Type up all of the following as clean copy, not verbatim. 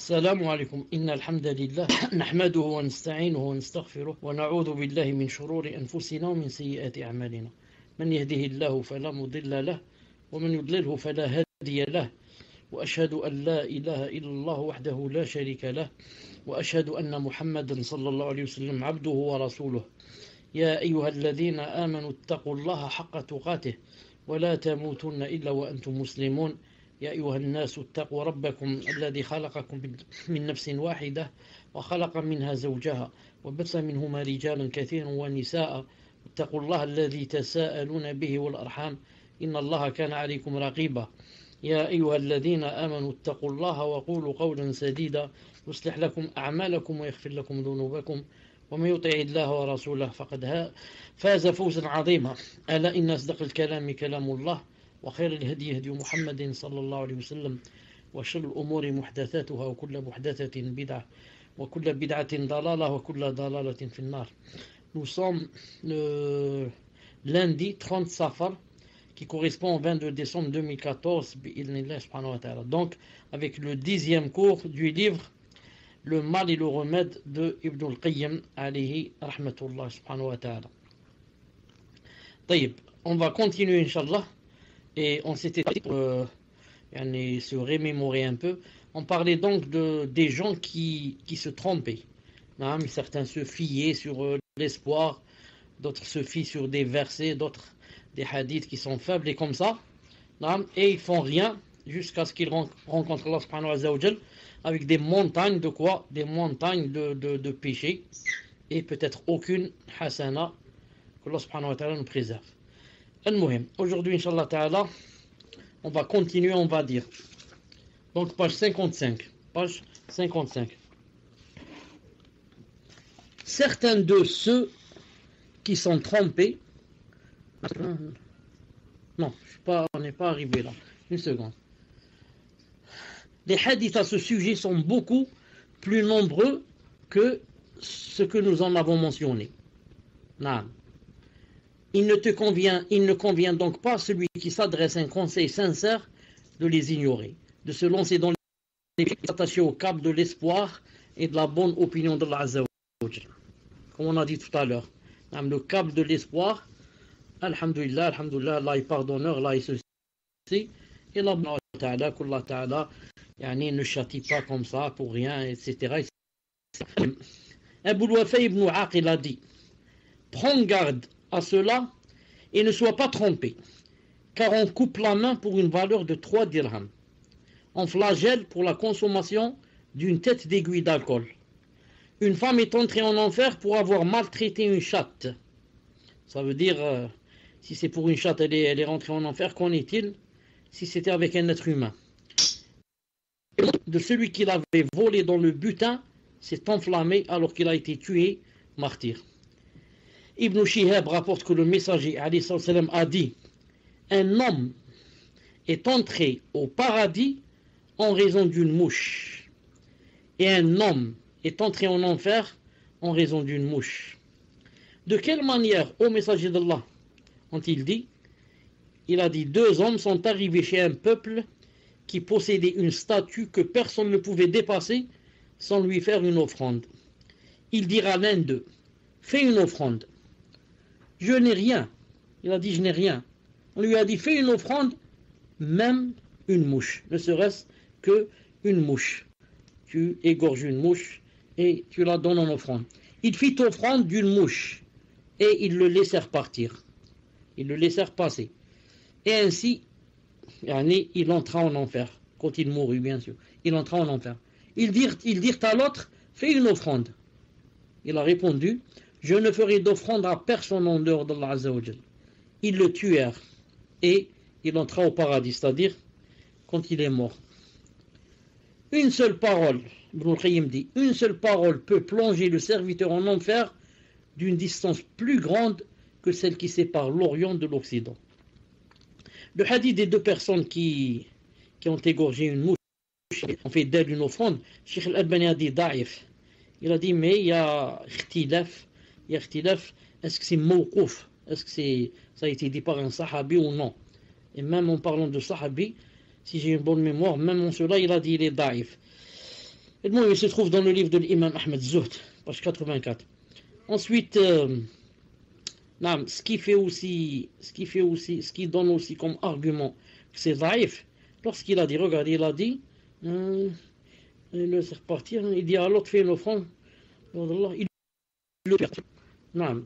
السلام عليكم. إن الحمد لله نحمده ونستعينه ونستغفره ونعوذ بالله من شرور أنفسنا ومن سيئات أعمالنا. من يهده الله فلا مضل له ومن يضلله فلا هادي له، وأشهد أن لا إله إلا الله وحده لا شريك له، وأشهد أن محمدا صلى الله عليه وسلم عبده ورسوله. يا أيها الذين آمنوا اتقوا الله حق تقاته ولا تموتن إلا وأنتم مسلمون. يا أيها الناس اتقوا ربكم الذي خلقكم من نفس واحدة وخلق منها زوجها وبث منهما رجالا كثيرا ونساء. اتقوا الله الذي تساءلون به والأرحام إن الله كان عليكم رقيبا. يا أيها الذين آمنوا اتقوا الله وقولوا قولا سديدا يصلح لكم أعمالكم ويغفر لكم ذنوبكم، ومن يطع الله ورسوله فقد فاز فوزا عظيما. ألا إن أصدق الكلام كلام الله، وخير الهدي هدي محمد صلى الله عليه وسلم، وشر الأمور محدثاتها وكل محدثة بدعة وكل بدعة ضلالة وكل ضلالة في النار. Nous sommes le lundi 30 Safar, qui correspond au 22 décembre 2014, donc avec le 10e cours du livre Le mal et le remède de Ibn al-Qayyim alayhi rahmatullah subhanahu wa ta'ala. On va continuer inshallah, et on s'était dit se remémorer un peu. On parlait donc des gens qui se trompaient. Certains se fiaient sur l'espoir, d'autres se fient sur des versets, d'autres des hadiths qui sont faibles et comme ça, et ils font rien jusqu'à ce qu'ils rencontrent Allah subhanahu wa ta'ala avec des montagnes de quoi? Des montagnes de péchés, et peut-être aucune hasana, que Allah subhanahu wa ta'ala nous préserve. Al-Muhim, aujourd'hui inshallah ta'ala, on va continuer, on va dire. Donc page 55. Page 55. Certains de ceux qui sont trompés. Non, on n'est pas arrivé là. Une seconde. Les hadiths à ce sujet sont beaucoup plus nombreux que ce que nous en avons mentionné. Non. Il ne convient donc pas à celui qui s'adresse un conseil sincère de les ignorer, de se lancer dans les s'attacher au cap de l'espoir et de la bonne opinion de Allah Azza wa Jalla. Comme on a dit tout à l'heure, le cap de l'espoir, alhamdulillah, alhamdulillah, Allah est pardonneur, Allah est ceci, et Allah ta'ala, qu'Allah ta'ala, ne châtie pas comme ça pour rien, etc. Abu al-Wafa ibn Aqil a dit: prends garde à cela et ne sois pas trompé, car on coupe la main pour une valeur de 3 dirhams, on flagelle pour la consommation d'une tête d'aiguille d'alcool. Une femme est entrée en enfer pour avoir maltraité une chatte. Ça veut dire, si c'est pour une chatte, elle est rentrée en enfer. Qu'en est-il si c'était avec un être humain? De celui qui l'avait volé dans le butin s'est enflammé alors qu'il a été tué, martyr. Ibn Shihab rapporte que le messager a dit: un homme est entré au paradis en raison d'une mouche, et un homme est entré en enfer en raison d'une mouche. De quelle manière, ô messager d'Allah, ont-ils dit? Il a dit: 2 hommes sont arrivés chez un peuple qui possédait une statue que personne ne pouvait dépasser sans lui faire une offrande. Il dira l'un d'eux: fais une offrande. Je n'ai rien. Il a dit: je n'ai rien. On lui a dit: fais une offrande, même une mouche, ne serait-ce qu'une mouche. Tu égorges une mouche et tu la donnes en offrande. Il fit offrande d'une mouche et ils le laissèrent partir. Ils le laissèrent passer. Et ainsi, il entra en enfer. Quand il mourut, bien sûr. Il entra en enfer. Ils dirent à l'autre: fais une offrande. Il a répondu: je ne ferai d'offrande à personne en dehors d'Allah Azza wa Jal. Ils le tuèrent et il entra au paradis, c'est-à-dire quand il est mort. Une seule parole, Ibn al-Qayyim dit, une seule parole peut plonger le serviteur en enfer d'une distance plus grande que celle qui sépare l'Orient de l'Occident. Le hadith des 2 personnes qui ont égorgé une mouche, ont fait d'elle une offrande, Cheikh al-Albani a dit da'if. Il a dit: mais il y a ikhtilaf, est-ce que c'est mawqouf, est-ce que ça a été dit par un sahabi ou non? Et même en parlant de sahabi, si j'ai une bonne mémoire, même en cela, il a dit: il est da'if. Et bon, il se trouve dans le livre de l'imam Ahmed Zuhd, page 84. Ensuite, ce qui donne aussi comme argument que c'est daïf, lorsqu'il a dit, regardez, il a dit, il laisse repartir, il dit à l'autre, fais une offrande, il le perd. Il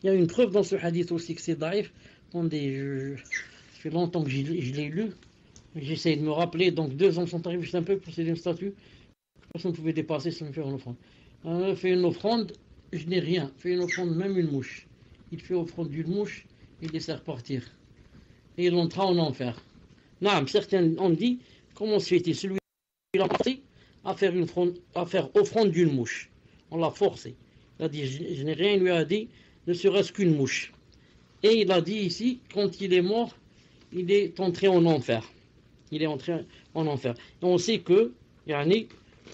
y a une preuve dans ce hadith aussi que c'est daïf. Attendez, ça fait longtemps que je l'ai lu, j'essaie de me rappeler, donc 2 ans sont arrivés juste un peu pour céder une statue, personne ne pouvait dépasser sans me faire une offrande. Fait une offrande, je n'ai rien, fait une offrande, même une mouche. Il fait offrande d'une mouche, il laisse repartir. Et il entra en enfer. Certains ont dit, comment se fait-il? Celui qui l'a forcé à faire offrande d'une mouche. On l'a forcé. Il a dit, je n'ai rien, il lui a dit, ne serait-ce qu'une mouche. Et il a dit ici, quand il est mort, il est entré en enfer. Il est entré en enfer. Et on sait que,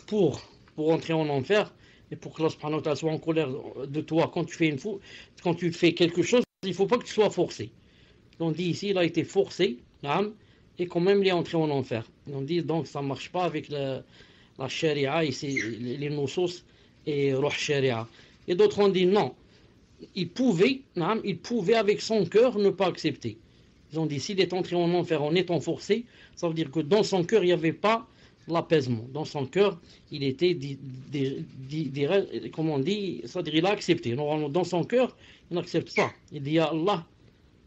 pour entrer en enfer, et pour que Allah subhanahu wa ta'ala soit en colère de toi quand tu fais quelque chose, il ne faut pas que tu sois forcé. On dit ici, il a été forcé, et quand même il est entré en enfer. On dit donc ça ne marche pas avec la sharia, ici, les nusus et roh sharia. Et d'autres ont dit non, il pouvait avec son cœur ne pas accepter. Ils ont dit s'il est entré en enfer en étant forcé, ça veut dire que dans son cœur il n'y avait pas l'apaisement. Dans son cœur, il était, comme on dit, c'est-à-dire il a accepté. Normalement, dans son cœur, il n'accepte pas. Il dit à Allah,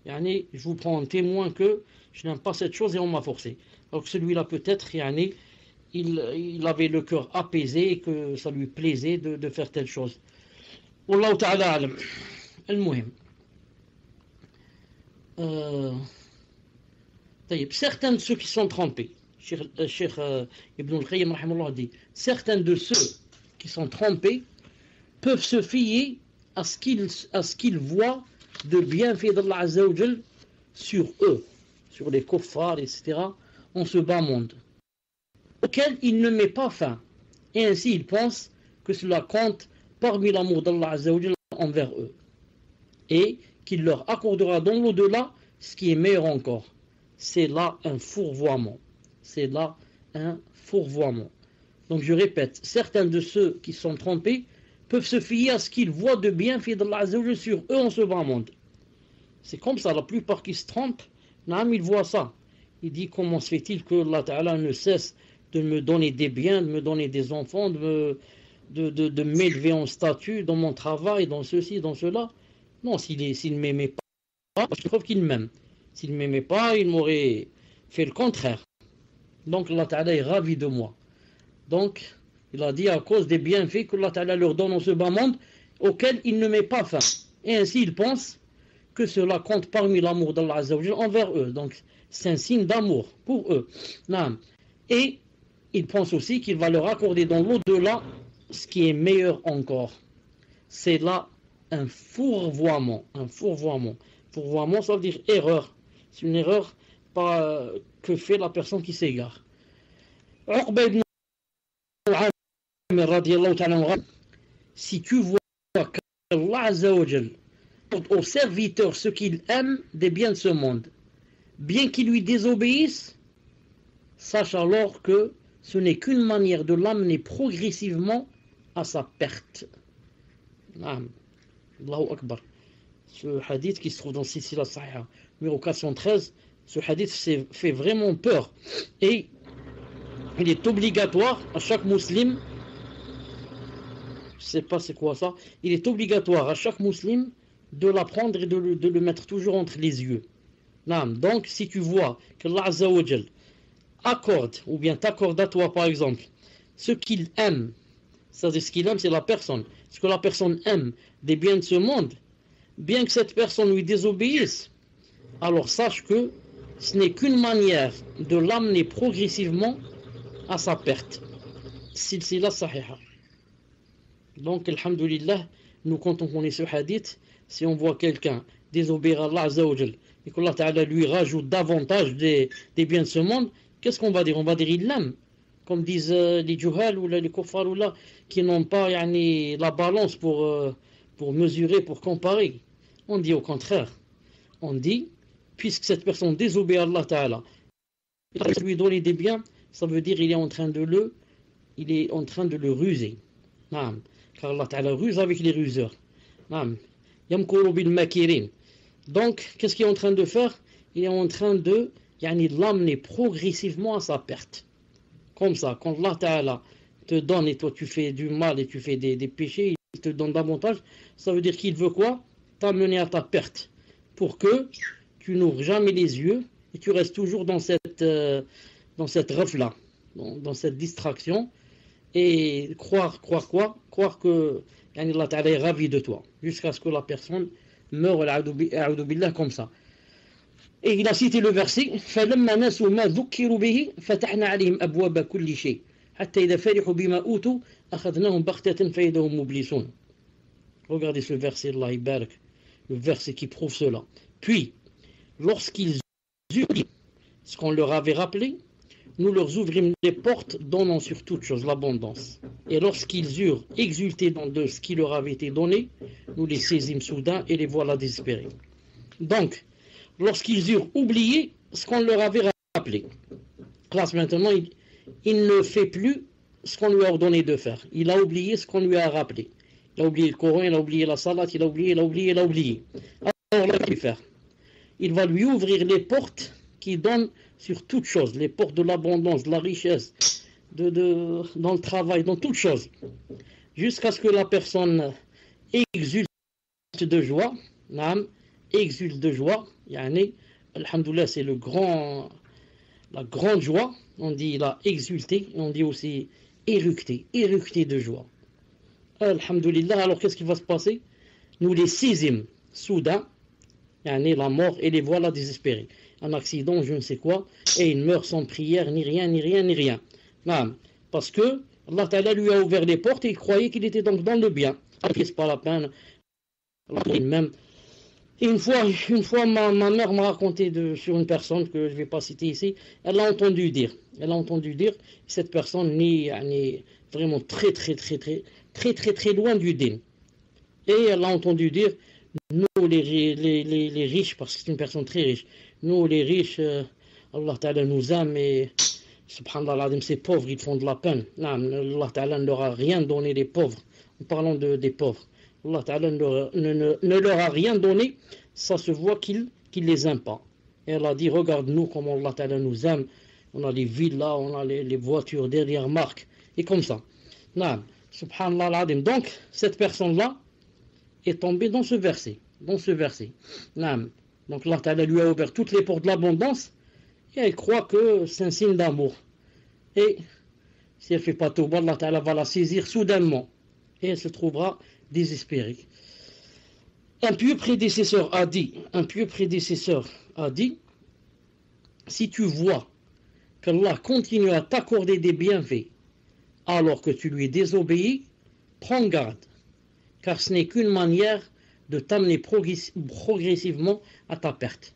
je vous prends en témoin que je n'aime pas cette chose et on m'a forcé. Donc celui-là peut-être, il avait le cœur apaisé et que ça lui plaisait de faire telle chose. Wallahu ta'ala alam. Al-muhim. Certains de ceux qui sont trompés, Cheikh Ibn al-Qayyim rahimahullah dit, certains de ceux qui sont trompés peuvent se fier à ce qu'ils voient de bienfaits d'Allah Azza wa Jal sur eux, sur les kuffars, etc., en ce bas monde, auquel il ne met pas fin. Et ainsi ils pensent que cela compte parmi l'amour d'Allah Azza wa Jal envers eux, et qu'il leur accordera dans l'au-delà ce qui est meilleur encore. C'est là un fourvoiement. C'est là un fourvoiement. Donc je répète, certains de ceux qui sont trompés peuvent se fier à ce qu'ils voient de bienfaits d'Allah Azza wa Jal sur eux en ce bas monde. C'est comme ça, la plupart qui se trompent, ils voient ça. Il dit, comment se fait-il que Allah Ta'ala ne cesse de me donner des biens, de me donner des enfants, de m'élever en statut dans mon travail, dans ceci, dans cela. Non, s'il ne m'aimait pas, je trouve qu'il m'aime. S'il ne m'aimait pas, il m'aurait fait le contraire. Donc Allah Ta'ala est ravi de moi. Donc, il a dit à cause des bienfaits que Allah Ta'ala leur donne en ce bas monde, auquel il ne met pas fin. Et ainsi, ils pensent que cela compte parmi l'amour d'Allah Azza wa Jal envers eux. Donc, c'est un signe d'amour pour eux. Et ils pensent aussi qu'il va leur accorder dans l'au-delà ce qui est meilleur encore. C'est là un fourvoiement. Un fourvoiement. Fourvoiement, ça veut dire erreur. C'est une erreur que fait la personne qui s'égare. Si tu vois qu'Allah Azza wa Jal aux serviteurs ce qu'il aime des biens de ce monde, bien qu'ils lui désobéissent, sache alors que ce n'est qu'une manière de l'amener progressivement à sa perte. Allahu Akbar. Ce hadith qui se trouve dans Silsila Sahiha, numéro 413, ce hadith fait vraiment peur. Et il est obligatoire à chaque musulman, je ne sais pas c'est quoi ça, il est obligatoire à chaque musulman de l'apprendre et de le mettre toujours entre les yeux. Donc, si tu vois que Allah Azza wa Jal accorde, ou bien t'accorde à toi par exemple, ce qu'il aime, c'est-à-dire ce qu'il aime c'est la personne, ce que la personne aime des biens de ce monde, bien que cette personne lui désobéisse, alors sache que ce n'est qu'une manière de l'amener progressivement à sa perte. Silsila Sahiha. Donc, alhamdulillah, nous quand on connaît ce hadith, si on voit quelqu'un désobéir à Allah Azza wa Jal et qu'Allah Ta'ala lui rajoute davantage des biens de ce monde, qu'est-ce qu'on va dire? On va dire il l'aime, comme disent les juhal ou les kuffar ou là, qui n'ont pas la balance pour mesurer, pour comparer. On dit au contraire. On dit, puisque cette personne désobéit à Allah Ta'ala, il lui donner des biens, ça veut dire qu'il est en train de le il est en train de le ruser. Naam. Car Allah Ta'ala ruse avec les ruseurs. Naam. Yamkuru bil makirin. Donc, qu'est-ce qu'il est en train de faire? Il est en train de l'amener progressivement à sa perte. Comme ça, quand Allah Ta'ala te donne et toi tu fais du mal et tu fais des péchés, il te donne davantage, ça veut dire qu'il veut quoi? T'amener à ta perte. Pour que tu n'ouvres jamais les yeux et tu restes toujours dans cette rêve-là, dans cette distraction, et croire quoi? Croire que Allah Ta'ala est ravi de toi, jusqu'à ce que la personne meure a'udhu billah, comme ça. Et il a cité le verset فَلَمَّا نَسُوا مَا ذُكِّرُوا بِهِ فَتَحْنَا عَلَيْهِمْ أَبْوَابَ كُلِّ شَيْءٍ حَتَّى إِذَا فَرِحُوا بِمَا أُوتُوا أَخَذْنَاهُمْ بَغْتَةً فَإِذَا هُمْ مُبْلِسُونَ. Regardez ce verset, Allah Ibarak, le verset qui prouve cela. Puis, lorsqu'ils eurent ce qu'on leur avait rappelé, nous leur ouvrîmes les portes, donnant sur toute chose l'abondance. Et lorsqu'ils eurent exulté dans de ce qui leur avait été donné, nous les saisîmes soudain et les voilà désespérés. Donc, lorsqu'ils eurent oublié ce qu'on leur avait rappelé, classe maintenant, il ne fait plus ce qu'on lui a ordonné de faire. Il a oublié ce qu'on lui a rappelé. Il a oublié le Coran, il a oublié la salat, il a oublié. Alors là, il va faire. Il va lui ouvrir les portes qui donnent sur toute chose, les portes de l'abondance, de la richesse, dans le travail, dans toute chose, jusqu'à ce que la personne exulte de joie, exulte de joie, alhamdoulilah, c'est la grande joie, on dit il a exulté, on dit aussi éructé de joie. Alhamdoulilah, alors qu'est-ce qui va se passer? Nous les saisîmes soudain, la mort, et les voilà désespérés. Un accident, je ne sais quoi, et il meurt sans prière, ni rien. Parce que Allah Ta'ala lui a ouvert les portes et il croyait qu'il était donc dans le bien. C'est pas la peine. Même. Et une fois ma mère m'a raconté sur une personne que je ne vais pas citer ici, elle a entendu dire, cette personne est vraiment très loin du din. Et elle a entendu dire, nous les riches, parce que c'est une personne très riche, nous les riches, Allah Ta'ala nous aime, et subhanallah, ces pauvres, ils font de la peine. Allah Ta'ala ne leur a rien donné, les pauvres. En parlant des pauvres, Allah Ta'ala ne leur a rien donné, ça se voit qu'il les aime pas. Et elle a dit, regarde-nous comment Allah Ta'ala nous aime, on a les villas, on a les voitures derrière marque, et comme ça. Subhanallah. Donc, cette personne-là est tombée dans ce verset. Donc Allah Ta'ala lui a ouvert toutes les portes de l'abondance, et elle croit que c'est un signe d'amour. Et si elle ne fait pas tauba, Allah Ta'ala va la saisir soudainement, et elle se trouvera désespérée. Un pieux prédécesseur a dit, si tu vois qu'Allah continue à t'accorder des bienfaits alors que tu lui désobéis, prends garde, car ce n'est qu'une manière de t'amener progressivement à ta perte.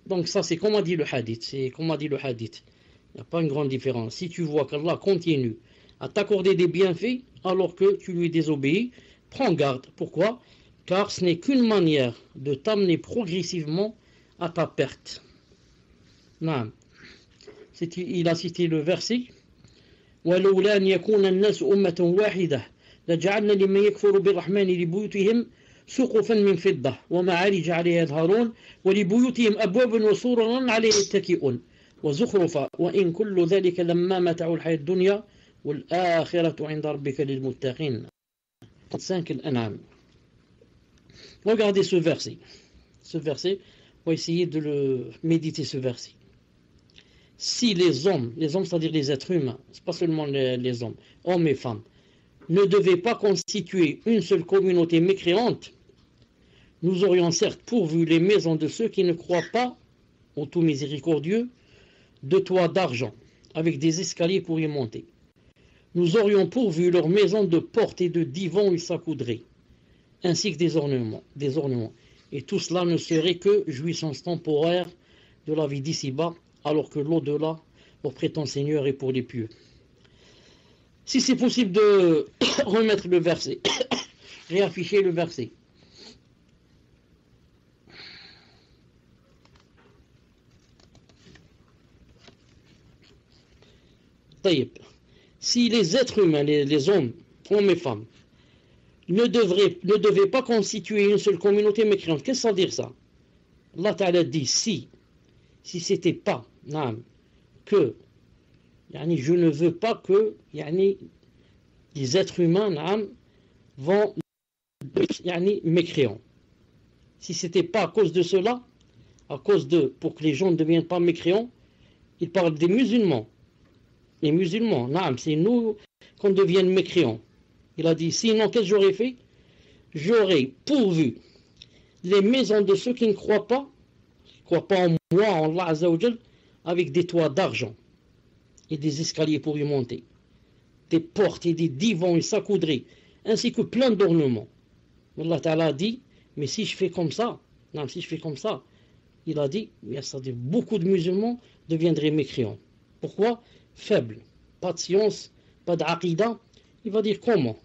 Donc ça, c'est comme a dit le hadith. Il n'y a pas une grande différence. Si tu vois qu'Allah continue à t'accorder des bienfaits alors que tu lui désobéis, prends garde. Pourquoi? Car ce n'est qu'une manière de t'amener progressivement à ta perte. Il a cité le verset وَلَوْلَا أَنْ يَكُونَ النَّاسُ أُمَّةً وَاحِدَةً لَجَعَلْنَا لِمَنْ يَكْفُرُ بِالرَّحْمَنِ لِبُيُوتِهِمْ سُقُفًا مِنْ فِضَّةٍ وَمَعَارِجَ عَلَيْهَا يَظْهَرُونَ وَلِبُيُوتِهِمْ أَبْوَابًا وَسُرُرًا عَلَيْهَا يَتَّكِئُونَ وَزُخْرُفًا وَإِنْ كُلُّ ذَلِكَ لَمَّا مَتَاعُ الْحَيَاةِ الدُّنْيَا وَالْآخِرَةُ عِنْدَ رَبِّكَ لِلْمُتَّقِينَ. 5 Al-An'am. Regardez ce verset, on va essayer de le méditer, ce verset. Si les hommes, c'est-à-dire les êtres humains, c'est pas seulement les hommes et femmes, ne devaient pas constituer une seule communauté mécréante, nous aurions certes pourvu les maisons de ceux qui ne croient pas au tout miséricordieux de toits d'argent, avec des escaliers pour y monter. Nous aurions pourvu leurs maisons de portes et de divans où ils s'accoudraient, ainsi que des ornements. Et tout cela ne serait que jouissance temporaire de la vie d'ici-bas, alors que l'au-delà, leur prétend Seigneur, est pour les pieux. Si c'est possible de remettre le verset, réafficher le verset. si les êtres humains, les hommes et femmes, ne devaient pas constituer une seule communauté mécréante, qu'est-ce que ça veut dire ça? Allah Ta'ala dit, si c'était pas, que, je ne veux pas que, les êtres humains, vont, mécréants. Si c'était pas à cause de cela, pour que les gens ne deviennent pas mécréants, il parle des musulmans. Les musulmans, c'est nous qu'on devienne mécréants. Il a dit, sinon, qu'est-ce que j'aurais fait? J'aurais pourvu les maisons de ceux qui ne croient pas en moi, en Allah Azza wa Jal, avec des toits d'argent et des escaliers pour y monter, des portes et des divans et s'accoudrer, ainsi que plein d'ornements. Allah Ta'ala a dit, mais si je fais comme ça, il a dit, c'est-à-dire beaucoup de musulmans deviendraient mécréants. Pourquoi? Faibles, pas de science, pas d'aqida. Il va dire comment?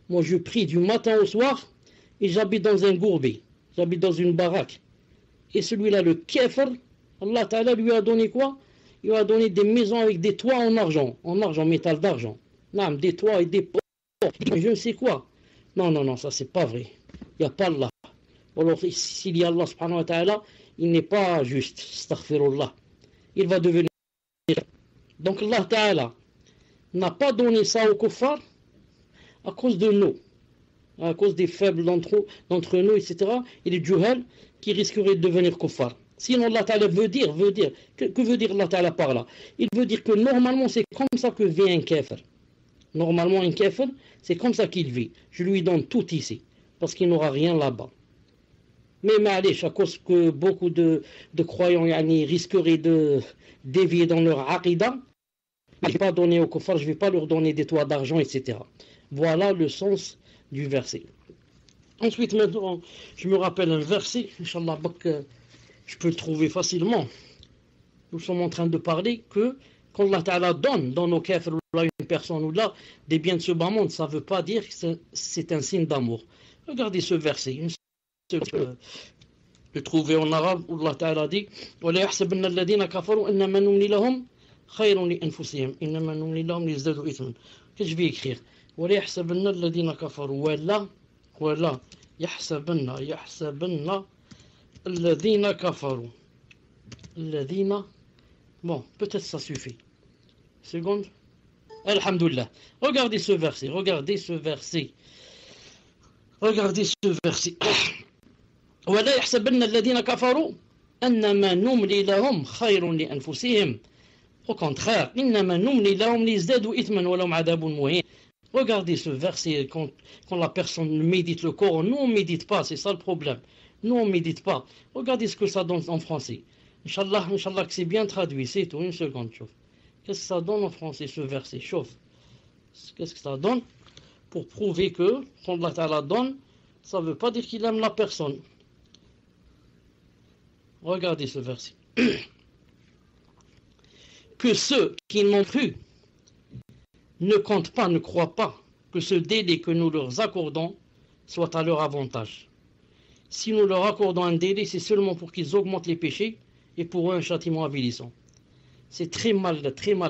Moi je prie du matin au soir et j'habite dans un gourbet, j'habite dans une baraque. Et celui-là, le kafir, Allah Ta'ala lui a donné quoi? Il lui a donné des maisons avec des toits en argent, métal d'argent. Des toits et des portes, je ne sais quoi. Non, ça c'est pas vrai. Il n'y a pas Allah. Alors s'il y a Allah subhanahu wa ta'ala, il n'est pas juste, astaghfirullah. Il va devenir. Donc Allah Ta'ala n'a pas donné ça aux kuffars à cause de nous, à cause des faibles d'entre nous, etc. Et les juhal qui risqueraient de devenir kuffars. Sinon Allah Ta'ala veut dire, que veut dire Allah Ta'ala par là? Il veut dire que normalement c'est comme ça que vit un kafir. Normalement un kafir, c'est comme ça qu'il vit. Je lui donne tout ici, parce qu'il n'aura rien là-bas. Mais à cause que beaucoup de croyants risqueraient de dévier dans leur aqidah, je ne vais pas donner aux kuffars, je ne vais pas leur donner des toits d'argent, etc. Voilà le sens du verset. Ensuite, maintenant, je me rappelle un verset, Inch'Allah, que je peux le trouver facilement. Nous sommes en train de parler que quand Allah Ta'ala donne dans nos kafirs, une personne ou là, des biens de ce bas monde, ça ne veut pas dire que c'est un signe d'amour. Regardez ce verset. Je trouvé en arabe où Allah Ta'ala dit وَلَا يَحْسَبَنَّ الَّذِينَ كَفَرُوا إِنَّمَا نُمْلِي لَهُمْ خَيْرٌ لِأَنفُسِهِمْ إِنَّمَا نُمْلِي لَهُمْ لِيَزْدَادُوا إِثْمًا. Qu'est-ce que je vais écrire? وَلَا يَحْسَبَنَّ الَّذِينَ كَفَروا وَلَا يَحْسَبَنَّ الَّذِينَ كَفَروا. الَّذِينَ. Bon, peut-être ça suffit. Seconde. Alhamdulillah. Regardez ce verset. ولا يحسبن الذين كفروا أنما نملي لهم خير لأنفسهم. Au contraire, إنما نملي لهم ليزدادوا إثما ولهم عذاب مهين. Regardez ce verset quand la personne médite le Coran. Nous on médite pas, c'est ça le problème. Nous on médite pas. Regardez ce que ça donne en français. Inch'Allah que c'est bien traduit, c'est tout. Une seconde, chauffe. Qu'est-ce que ça donne en français ce verset? Chauffe. Qu'est-ce que ça donne? Pour prouver que quand Allah Ta'ala donne, ça ne veut pas dire qu'il aime la personne. Regardez ce verset. Que ceux qui n'ont cru ne comptent pas, ne croient pas que ce délai que nous leur accordons soit à leur avantage. Si nous leur accordons un délai, c'est seulement pour qu'ils augmentent les péchés et pour eux un châtiment avilissant. C'est très mal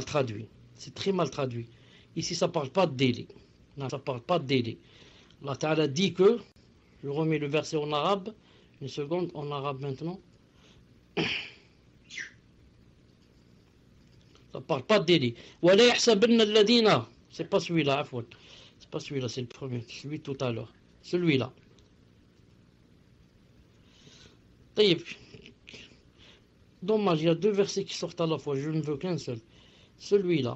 traduit. C'est très mal traduit. Ici, ça ne parle pas de délai. Non, ça ne parle pas de délai. Allah Ta'ala dit que, je remets le verset en arabe, une seconde, en arabe maintenant. Ça ne parle pas de délai. وَلَا يَحْسَبَنَّ الَّذِينَ. C'est pas celui-là, Afwan. C'est pas celui-là, c'est le premier. Celui tout à l'heure. Celui-là. Dommage, il y a deux versets qui sortent à la fois. Je ne veux qu'un seul. Celui-là.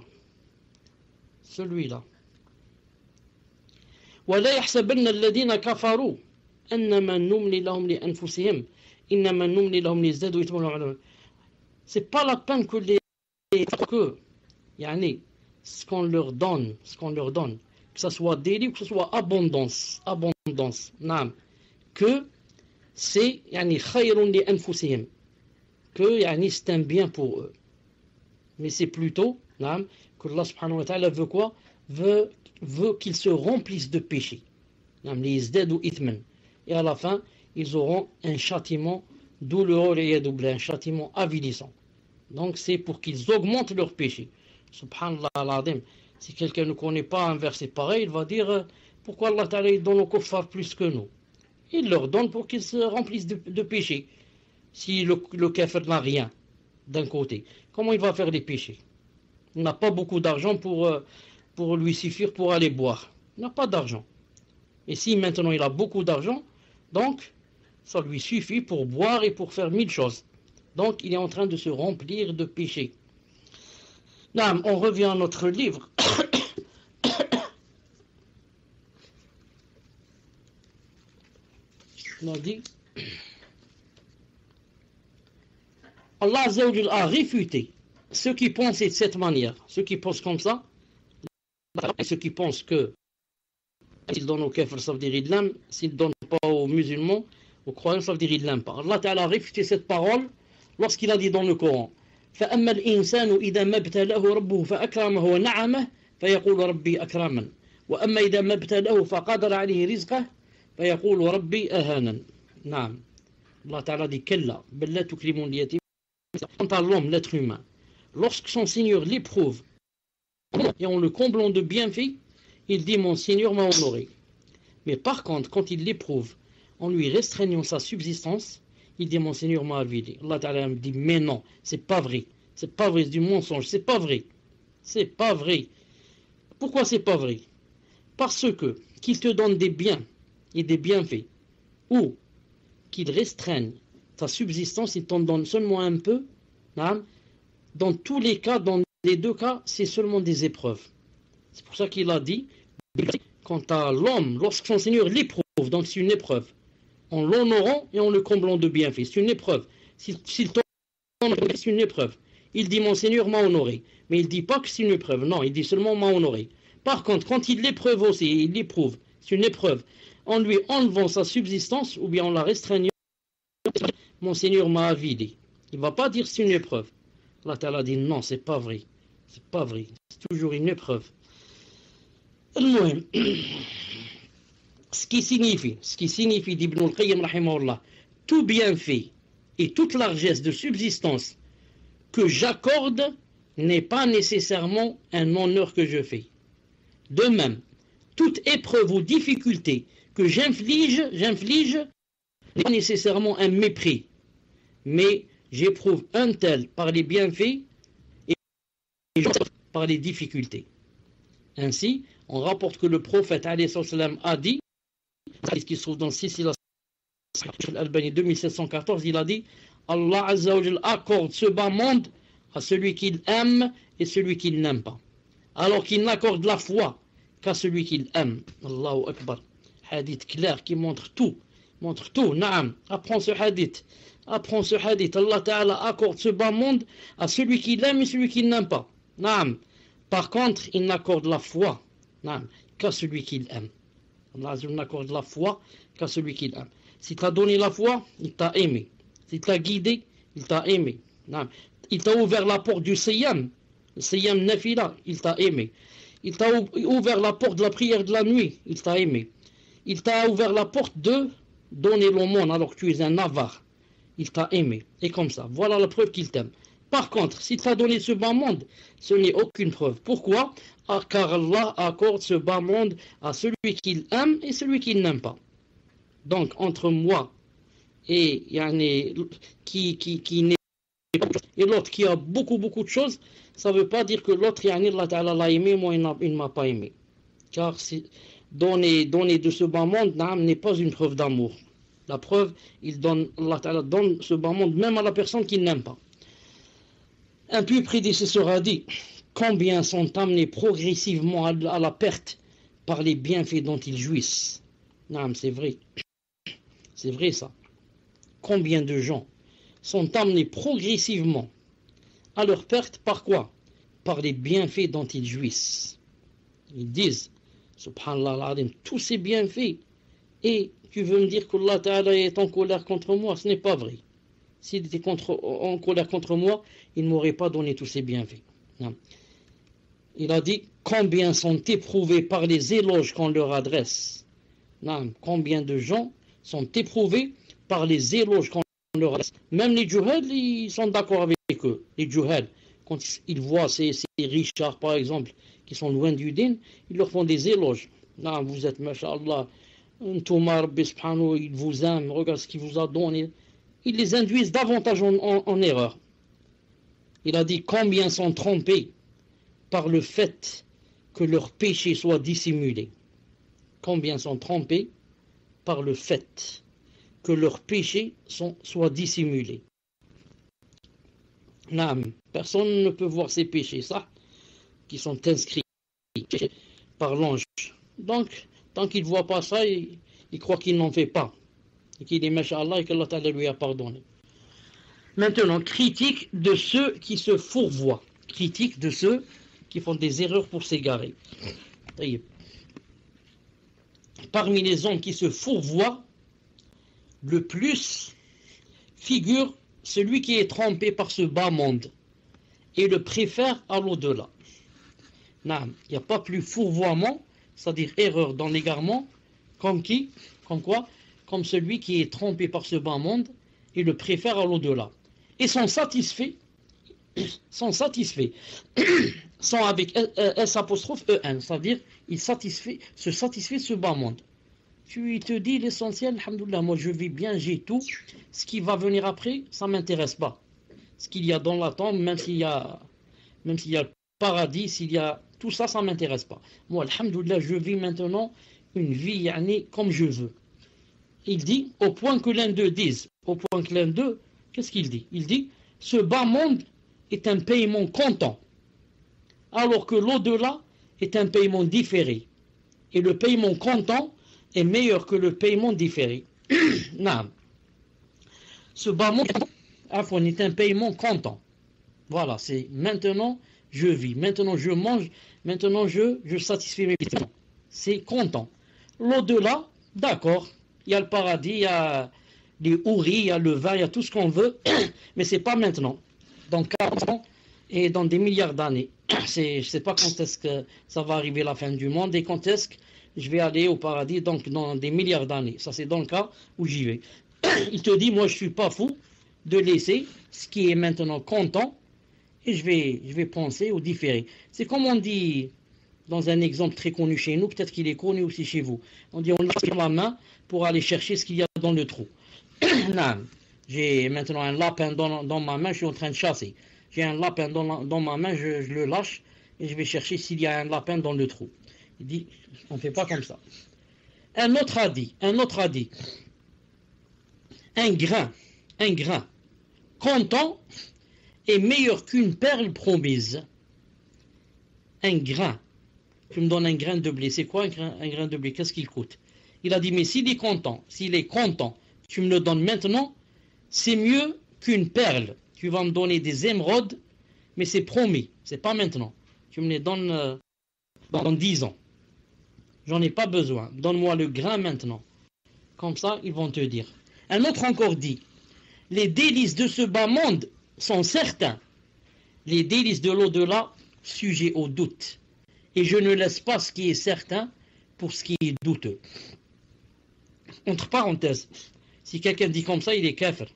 وَلَا يَحْسَبَنَّ الَّذِينَ كَفَرُوا أَنَّمَا نُمْلِي لَهُمْ لِأَنفُسِهِمْ إِنَّمَا نُمْلِي لَهُمْ لِيَزْدَادُوا إِثْمًا. C'est pas la peine que ce qu'on leur donne, que ce soit délit ou que ce soit abondance, que c'est خَيْرٌ لِأَنفُسِهِمْ, que c'est un bien pour eux. Mais c'est plutôt que Allah subhanahu wa ta'ala veut quoi? Veut qu'ils se remplissent de péchés. Et à la fin, ils auront un châtiment douloureux et un châtiment avilissant. Donc c'est pour qu'ils augmentent leurs péchés. Subhanallah al-Azim. Si quelqu'un ne connaît pas un verset pareil, il va dire pourquoi Allah Ta'ala donne aux kuffars plus que nous. Il leur donne pour qu'ils se remplissent de péchés. Si le kafir n'a rien d'un côté, comment il va faire des péchés? Il n'a pas beaucoup d'argent pour lui suffire pour aller boire. Il n'a pas d'argent. Et si maintenant il a beaucoup d'argent, donc ça lui suffit pour boire et pour faire 1000 choses. Donc il est en train de se remplir de péchés. Là, on revient à notre livre. On a dit, Allah Azza wa Jalla a réfuté ceux qui pensaient de cette manière, ceux qui pensent comme ça, et ceux qui pensent que s'ils donnent aux kafirs, ça veut dire ils l'aiment, s'ils ne donnent pas aux musulmans, aux croyants, ça veut dire ils ne l'aiment pas. Allah Ta'ala a réfuté cette parole lorsqu'il a dit dans le Coran, فَأَمَّا الْإِنسَانُ إِذَا مَا ابْتَلَاهُ رَبُّهُ فَأَكْرَمَهُ وَنَعَمَهُ فَيَقُولُ رَبِّي أَكْرَمَنِ وَأَمَّا إِذَا مَا ابْتَلَاهُ فَقَدَرَ عَلَيْهِ رِزْقَهُ فَيَقُولُ رَبِّي أَهَانَنِ. نعم. Allah Ta'ala dit كَلَّا بَلْ لَا تُكْرِمُونَ الْيَتِيمَ. Quant à l'homme, l'être humain, lorsque son Seigneur l'éprouve et en le comblant de bienfaits, il dit mon Seigneur m'a honoré. Mais par contre, quand il l'éprouve en lui restreignant sa subsistance, il dit mon Seigneur m'a avilé. Allah Ta'ala me dit mais non, c'est pas vrai. C'est pas vrai, c'est du mensonge, c'est pas vrai. C'est pas vrai. Pourquoi c'est pas vrai? Parce que qu'il te donne des biens et des bienfaits, ou qu'il restreigne ta subsistance, il t'en donne seulement un peu, dans tous les cas, dans les deux cas, c'est seulement des épreuves. C'est pour ça qu'il a dit, quant à l'homme, lorsque son Seigneur l'éprouve, donc c'est une épreuve, en l'honorant et en le comblant de bienfaits, c'est une épreuve. S'il t'honore, c'est une épreuve. Il dit mon Seigneur m'a honoré, mais il ne dit pas que c'est une épreuve, non, il dit seulement m'a honoré. Par contre, quand il l'éprouve aussi, il l'éprouve, c'est une épreuve, en lui enlevant sa subsistance ou bien en la restreignant, mon Seigneur m'a avidé. Il ne va pas dire c'est une épreuve. Allah Ta'ala dit non, c'est pas vrai. C'est pas vrai. C'est toujours une épreuve. Ce qui signifie d'Ibn al-Qayyim rahimahullah, tout bienfait et toute largesse de subsistance que j'accorde n'est pas nécessairement un honneur que je fais. De même, toute épreuve ou difficulté que j'inflige n'est pas nécessairement un mépris, mais j'éprouve un tel par les bienfaits et par les difficultés. Ainsi, on rapporte que le prophète a dit, ce qui se trouve dans le Silsila al-Albani 2714, il a dit Allah Azza wa Jalla accorde ce bas monde à celui qu'il aime et celui qu'il n'aime pas, alors qu'il n'accorde la foi qu'à celui qu'il aime. Allahu Akbar. Hadith clair qui montre tout. Naam. Apprends ce hadith. Allah Ta'ala accorde ce bas monde à celui qu'il aime et celui qu'il n'aime pas. Naam. Par contre, il n'accorde la foi qu'à celui qu'il aime. Allah n'accorde la foi qu'à celui qu'il aime. Si tu as donné la foi, il t'a aimé. Si tu l'as guidé, il t'a aimé. Il t'a ouvert la porte du Siyam, le Siyam Nafila, il t'a aimé. Il t'a ouvert la porte de la prière de la nuit, il t'a aimé. Il t'a ouvert la porte de donner l'aumône alors que tu es un avare. Il t'a aimé. Et comme ça, voilà la preuve qu'il t'aime. Par contre, si tu as donné ce bas monde, ce n'est aucune preuve. Pourquoi? Car Allah accorde ce bas monde à celui qu'il aime et celui qu'il n'aime pas. Donc, entre moi et qui n'est et l'autre qui a beaucoup de choses, ça ne veut pas dire que l'autre, Allah Ta'ala l'a aimé, moi il ne m'a pas aimé. Car donner de ce bas monde n'est pas une preuve d'amour. La preuve, Allah Ta'ala donne ce bas monde même à la personne qu'il n'aime pas. Un plus prédécesseur a dit combien sont amenés progressivement à la perte par les bienfaits dont ils jouissent. C'est vrai. C'est vrai ça. Combien de gens sont amenés progressivement à leur perte par quoi? Par les bienfaits dont ils jouissent. Ils disent, subhanallah, tous ces bienfaits, et tu veux me dire qu'Allah Ta'ala est en colère contre moi? Ce n'est pas vrai. S'il était en colère contre moi, il ne m'aurait pas donné tous ces bienfaits. Non. Il a dit, combien sont éprouvés par les éloges qu'on leur adresse? Non. Combien de gens sont éprouvés par les éloges qu'on leur adresse? Même les juhal, ils sont d'accord avec eux. Les juhal, quand ils voient ces Richard, par exemple, qui sont loin du din, ils leur font des éloges. Non, vous êtes, masha'Allah, il vous aime, regarde ce qu'il vous a donné. Ils les induisent davantage en erreur. Il a dit combien sont trompés par le fait que leur péché soit dissimulé. Combien sont trompés par le fait que leurs péchés soient dissimulés. Non, personne ne peut voir ces péchés, ça, qui sont inscrits par l'ange. Donc, tant qu'il ne voit pas ça, il croit qu'il n'en fait pas. Et qu'il est masha'Allah et qu'Allah Ta'ala lui a pardonné. Maintenant, critique de ceux qui se fourvoient. Critique de ceux qui font des erreurs pour s'égarer. Parmi les hommes qui se fourvoient, le plus figure celui qui est trompé par ce bas monde et le préfère à l'au-delà. Il n'y a pas plus fourvoiement, c'est-à-dire erreur dans l'égarement, comme qui? Comme quoi? Comme celui qui est trompé par ce bas monde et le préfère à l'au-delà. Et sont satisfaits, sont avec S'-E-N, c'est-à-dire il se satisfait ce bas monde. Tu te dis l'essentiel, alhamdoulilah, moi je vis bien, j'ai tout. Ce qui va venir après, ça ne m'intéresse pas. Ce qu'il y a dans la tombe, même s'il y a le paradis, s'il y a tout ça, ça ne m'intéresse pas. Moi, alhamdoulilah, je vis maintenant une vie comme je veux. Il dit, au point que l'un d'eux dise, qu'est-ce qu'il dit? Il dit, ce bas monde est un paiement comptant, alors que l'au-delà est un paiement différé. Et le paiement comptant est meilleur que le paiement différé. Non. Ce bas monde est un paiement comptant. Voilà, c'est maintenant je vis, maintenant je mange, maintenant je satisfais mes besoins. C'est comptant. L'au-delà, d'accord, il y a le paradis, il y a les houris, il y a le vin, il y a tout ce qu'on veut, mais c'est pas maintenant. Dans 40 ans et dans des milliards d'années. Je ne sais pas quand est-ce que ça va arriver la fin du monde et quand est-ce que je vais aller au paradis, donc dans des milliards d'années. Ça, c'est dans le cas où j'y vais. Il te dit, moi, je ne suis pas fou de laisser ce qui est maintenant comptant et je vais penser au différé. C'est comme on dit dans un exemple très connu chez nous, peut-être qu'il est connu aussi chez vous. On dit, on lève la main pour aller chercher ce qu'il y a dans le trou. Non, j'ai maintenant un lapin dans ma main, je suis en train de chasser. J'ai un lapin dans ma main, je le lâche et je vais chercher s'il y a un lapin dans le trou. Il dit, on ne fait pas comme ça. Un autre a dit, un grain comptant est meilleur qu'une perle promise. Un grain. Tu me donnes un grain de blé. C'est quoi un grain de blé? Qu'est-ce qu'il coûte? Il a dit, mais s'il est content, tu me le donnes maintenant, c'est mieux qu'une perle. Tu vas me donner des émeraudes, mais c'est promis, c'est pas maintenant. Tu me les donnes dans 10 ans. J'en ai pas besoin. Donne-moi le grain maintenant. Comme ça, ils vont te dire. Un autre encore dit, les délices de ce bas monde sont certains. Les délices de l'au-delà, sujet au doute. Et je ne laisse pas ce qui est certain pour ce qui est douteux. Entre parenthèses, si quelqu'un dit comme ça, il est kafir.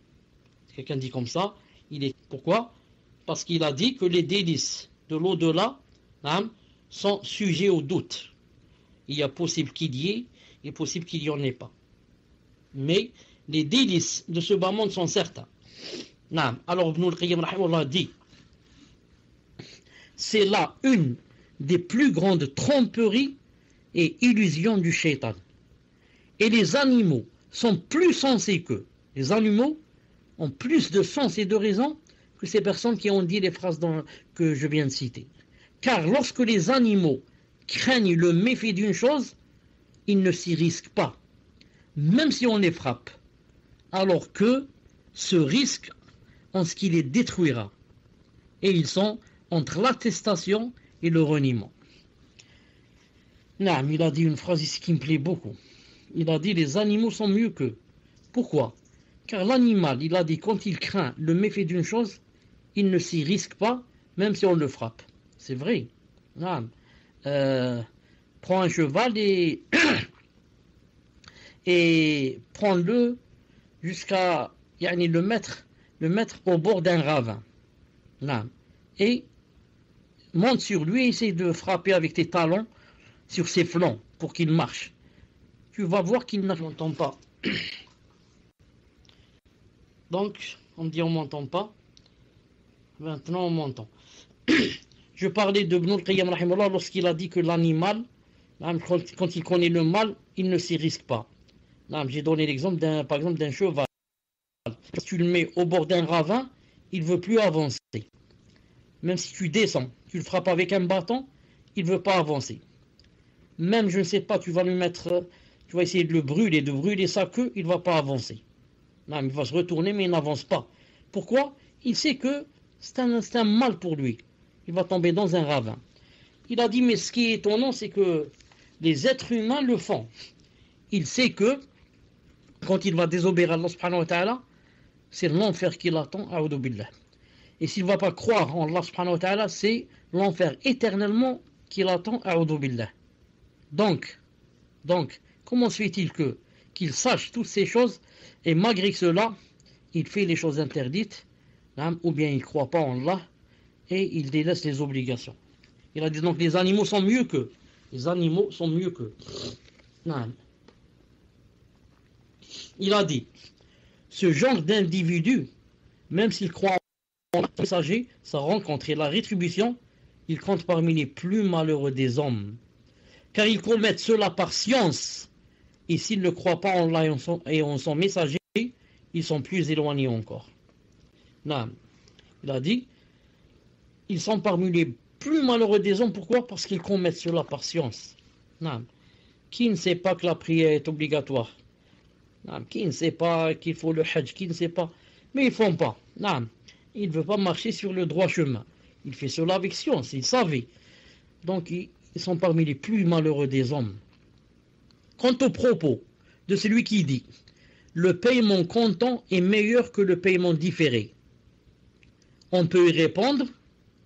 Si quelqu'un dit comme ça, il est... Pourquoi? Parce qu'il a dit que les délices de l'au-delà sont sujets au doute. Il y a possible qu'il y ait, il est possible qu'il n'y en ait pas. Mais les délices de ce bas monde sont certains. Alors Ibn al-Qayyim dit, c'est là une des plus grandes tromperies et illusions du shaitan. Et les animaux sont plus sensés qu'eux. Les animaux ont plus de sens et de raison que ces personnes qui ont dit les phrases que je viens de citer. Car lorsque les animaux craignent le méfait d'une chose, ils ne s'y risquent pas, même si on les frappe, alors que ce risque en ce qui les détruira. Et ils sont entre l'attestation et le reniement. Naam, il a dit une phrase ici qui me plaît beaucoup. Il a dit les animaux sont mieux qu'eux. Pourquoi? Car l'animal, il a dit quand il craint le méfait d'une chose, il ne s'y risque pas, même si on le frappe. C'est vrai. Naam. Prends un cheval et prends-le jusqu'à le mettre au bord d'un ravin. Naam. Et monte sur lui et essaie de frapper avec tes talons sur ses flancs pour qu'il marche. Tu vas voir qu'il n'entend pas. Donc, on me dit on m'entend pas. Maintenant, on m'entend. Je parlais de Ibn al-Qayyim rahimahullah lorsqu'il a dit que l'animal, quand il connaît le mal, il ne s'y risque pas. J'ai donné l'exemple par exemple d'un cheval. Si tu le mets au bord d'un ravin, il ne veut plus avancer. Même si tu descends, tu le frappes avec un bâton, il ne veut pas avancer. Même, je ne sais pas, tu vas essayer de le brûler, de brûler sa queue, il ne va pas avancer. Non, il va se retourner, mais il n'avance pas. Pourquoi? Il sait que c'est un mal pour lui. Il va tomber dans un ravin. Il a dit, mais ce qui est étonnant, c'est que les êtres humains le font. Il sait que, quand il va désobéir à Allah subhanahu wa ta'ala, c'est l'enfer qui l'attend, a'udhu billah. Et s'il ne va pas croire en Allah subhanahu wa ta'ala, c'est l'enfer éternellement qui l'attend, a'udhu billah. Donc, comment se fait-il qu'il sache toutes ces choses et malgré cela, il fait les choses interdites, ou bien il ne croit pas en Allah et il délaisse les obligations. Il a dit donc les animaux sont mieux qu'eux. Les animaux sont mieux qu'eux. Il a dit, ce genre d'individu, même s'il croit en le messager, sa rencontre et la rétribution, il compte parmi les plus malheureux des hommes. Car ils commettent cela par science, et s'ils ne croient pas en Allah et en son messager, ils sont plus éloignés encore. Non. Il a dit, ils sont parmi les plus malheureux des hommes. Pourquoi? Parce qu'ils commettent cela par science. Non. Qui ne sait pas que la prière est obligatoire? Non. Qui ne sait pas qu'il faut le hajj? Qui ne sait pas? Mais ils ne font pas. Non. Il ne veut pas marcher sur le droit chemin. Il fait cela avec science, il savait. Donc, ils sont parmi les plus malheureux des hommes. Quant au propos de celui qui dit « Le paiement comptant est meilleur que le paiement différé », on peut y répondre.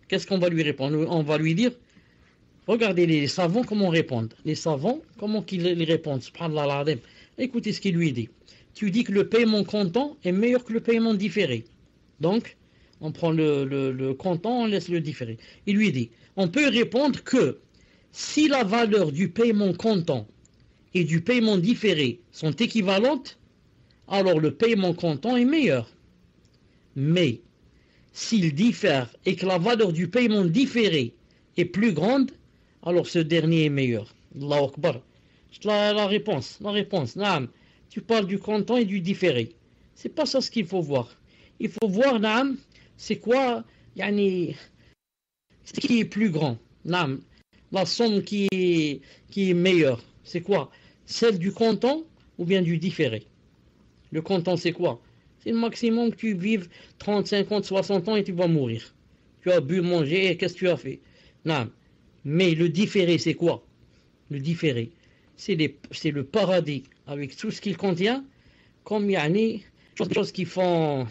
Qu'est-ce qu'on va lui répondre? On va lui dire « Regardez les savants comment répondent. » Les savants, comment ils répondent? Subhanallah al-Azim. Écoutez ce qu'il lui dit. Tu dis que le paiement comptant est meilleur que le paiement différé. Donc, on prend le comptant, on laisse le différé. Il lui dit, on peut répondre que si la valeur du paiement comptant et du paiement différé sont équivalentes, alors le paiement comptant est meilleur. Mais s'il diffère et que la valeur du paiement différé est plus grande, alors ce dernier est meilleur. Allahu Akbar. La réponse. Naam. Tu parles du comptant et du différé. C'est pas ça ce qu'il faut voir. Il faut voir, naam, c'est quoi, ce qui est plus grand. Naam. La somme qui est meilleure, c'est quoi? Celle du comptant ou bien du différé? Le comptant, c'est quoi? C'est le maximum que tu vives 30, 50, 60 ans et tu vas mourir. Tu as bu, mangé, et qu'est-ce que tu as fait? Non. Mais le différé, c'est quoi? Le différé, c'est le paradis avec tout ce qu'il contient, comme des choses qui font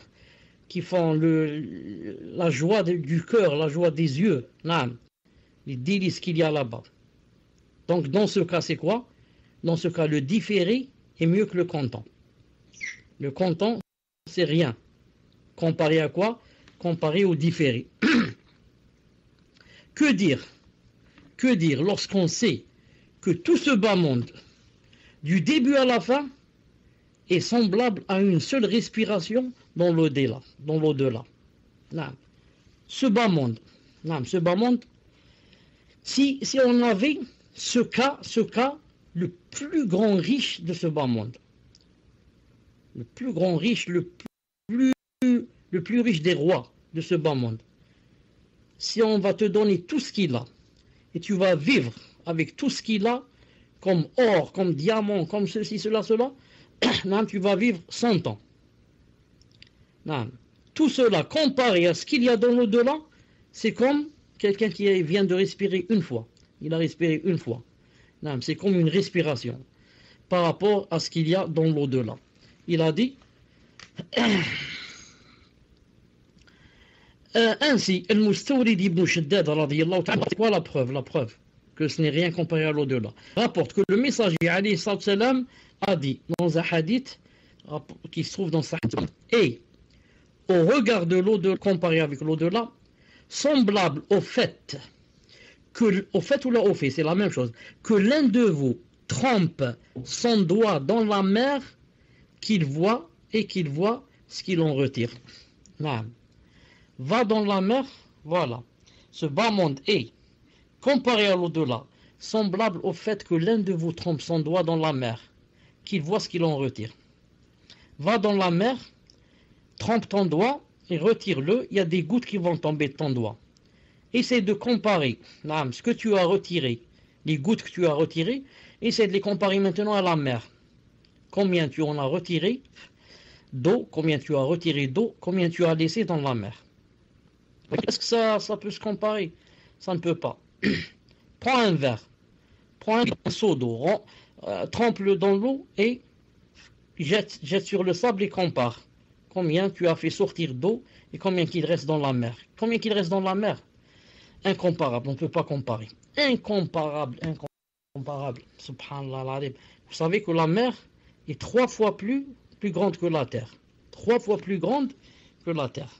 la joie du cœur, la joie des yeux. Non. Les délices qu'il y a là-bas. Donc, dans ce cas, c'est quoi? Dans ce cas, le différé est mieux que le comptant. Le comptant, c'est rien. Comparé à quoi? Comparé au différé. Que dire lorsqu'on sait que tout ce bas monde, du début à la fin, est semblable à une seule respiration dans l'au-delà. Ce bas monde, si on avait ce cas, le plus grand riche de ce bas monde, le plus grand riche, le plus riche des rois de ce bas monde, si on va te donner tout ce qu'il a, et tu vas vivre avec tout ce qu'il a, comme or, comme diamant, comme ceci, cela, tu vas vivre 100 ans. Tout cela, comparé à ce qu'il y a dans l'au-delà, c'est comme quelqu'un qui vient de respirer une fois. Il a respiré une fois. C'est comme une respiration par rapport à ce qu'il y a dans l'au-delà. Il a dit ainsi, Al-Mustawrid ibn Shaddad radiyallahu ta'ala, c'est quoi la preuve que ce n'est rien comparé à l'au-delà? Rapporte que le messager alayhi salam a dit dans un hadith qui se trouve dans sa hadith, et au regard de l'au-delà comparé avec l'au-delà, semblable au fait au fait ou là au fait, c'est la même chose, que l'un de vous trempe son doigt dans la mer, qu'il voit ce qu'il en retire. Non. Va dans la mer, voilà. Ce bas monde est, comparé à l'au-delà, semblable au fait que l'un de vous trempe son doigt dans la mer, qu'il voit ce qu'il en retire. Va dans la mer, trempe ton doigt et retire-le, il y a des gouttes qui vont tomber de ton doigt. Essaie de comparer ce que tu as retiré, les gouttes que tu as retirées, essaie de les comparer maintenant à la mer. Combien tu en as retiré d'eau, combien tu as retiré d'eau, combien tu as laissé dans la mer. Est-ce que ça peut se comparer? Ça ne peut pas. Prends un verre, prends un seau d'eau, trempe-le dans l'eau et jette sur le sable et compare. Combien tu as fait sortir d'eau et combien qu'il reste dans la mer. Combien qu'il reste dans la mer? Incomparable, on ne peut pas comparer. Incomparable. Subhanallah. Vous savez que la mer est 3 fois plus grande que la terre. 3 fois plus grande que la terre.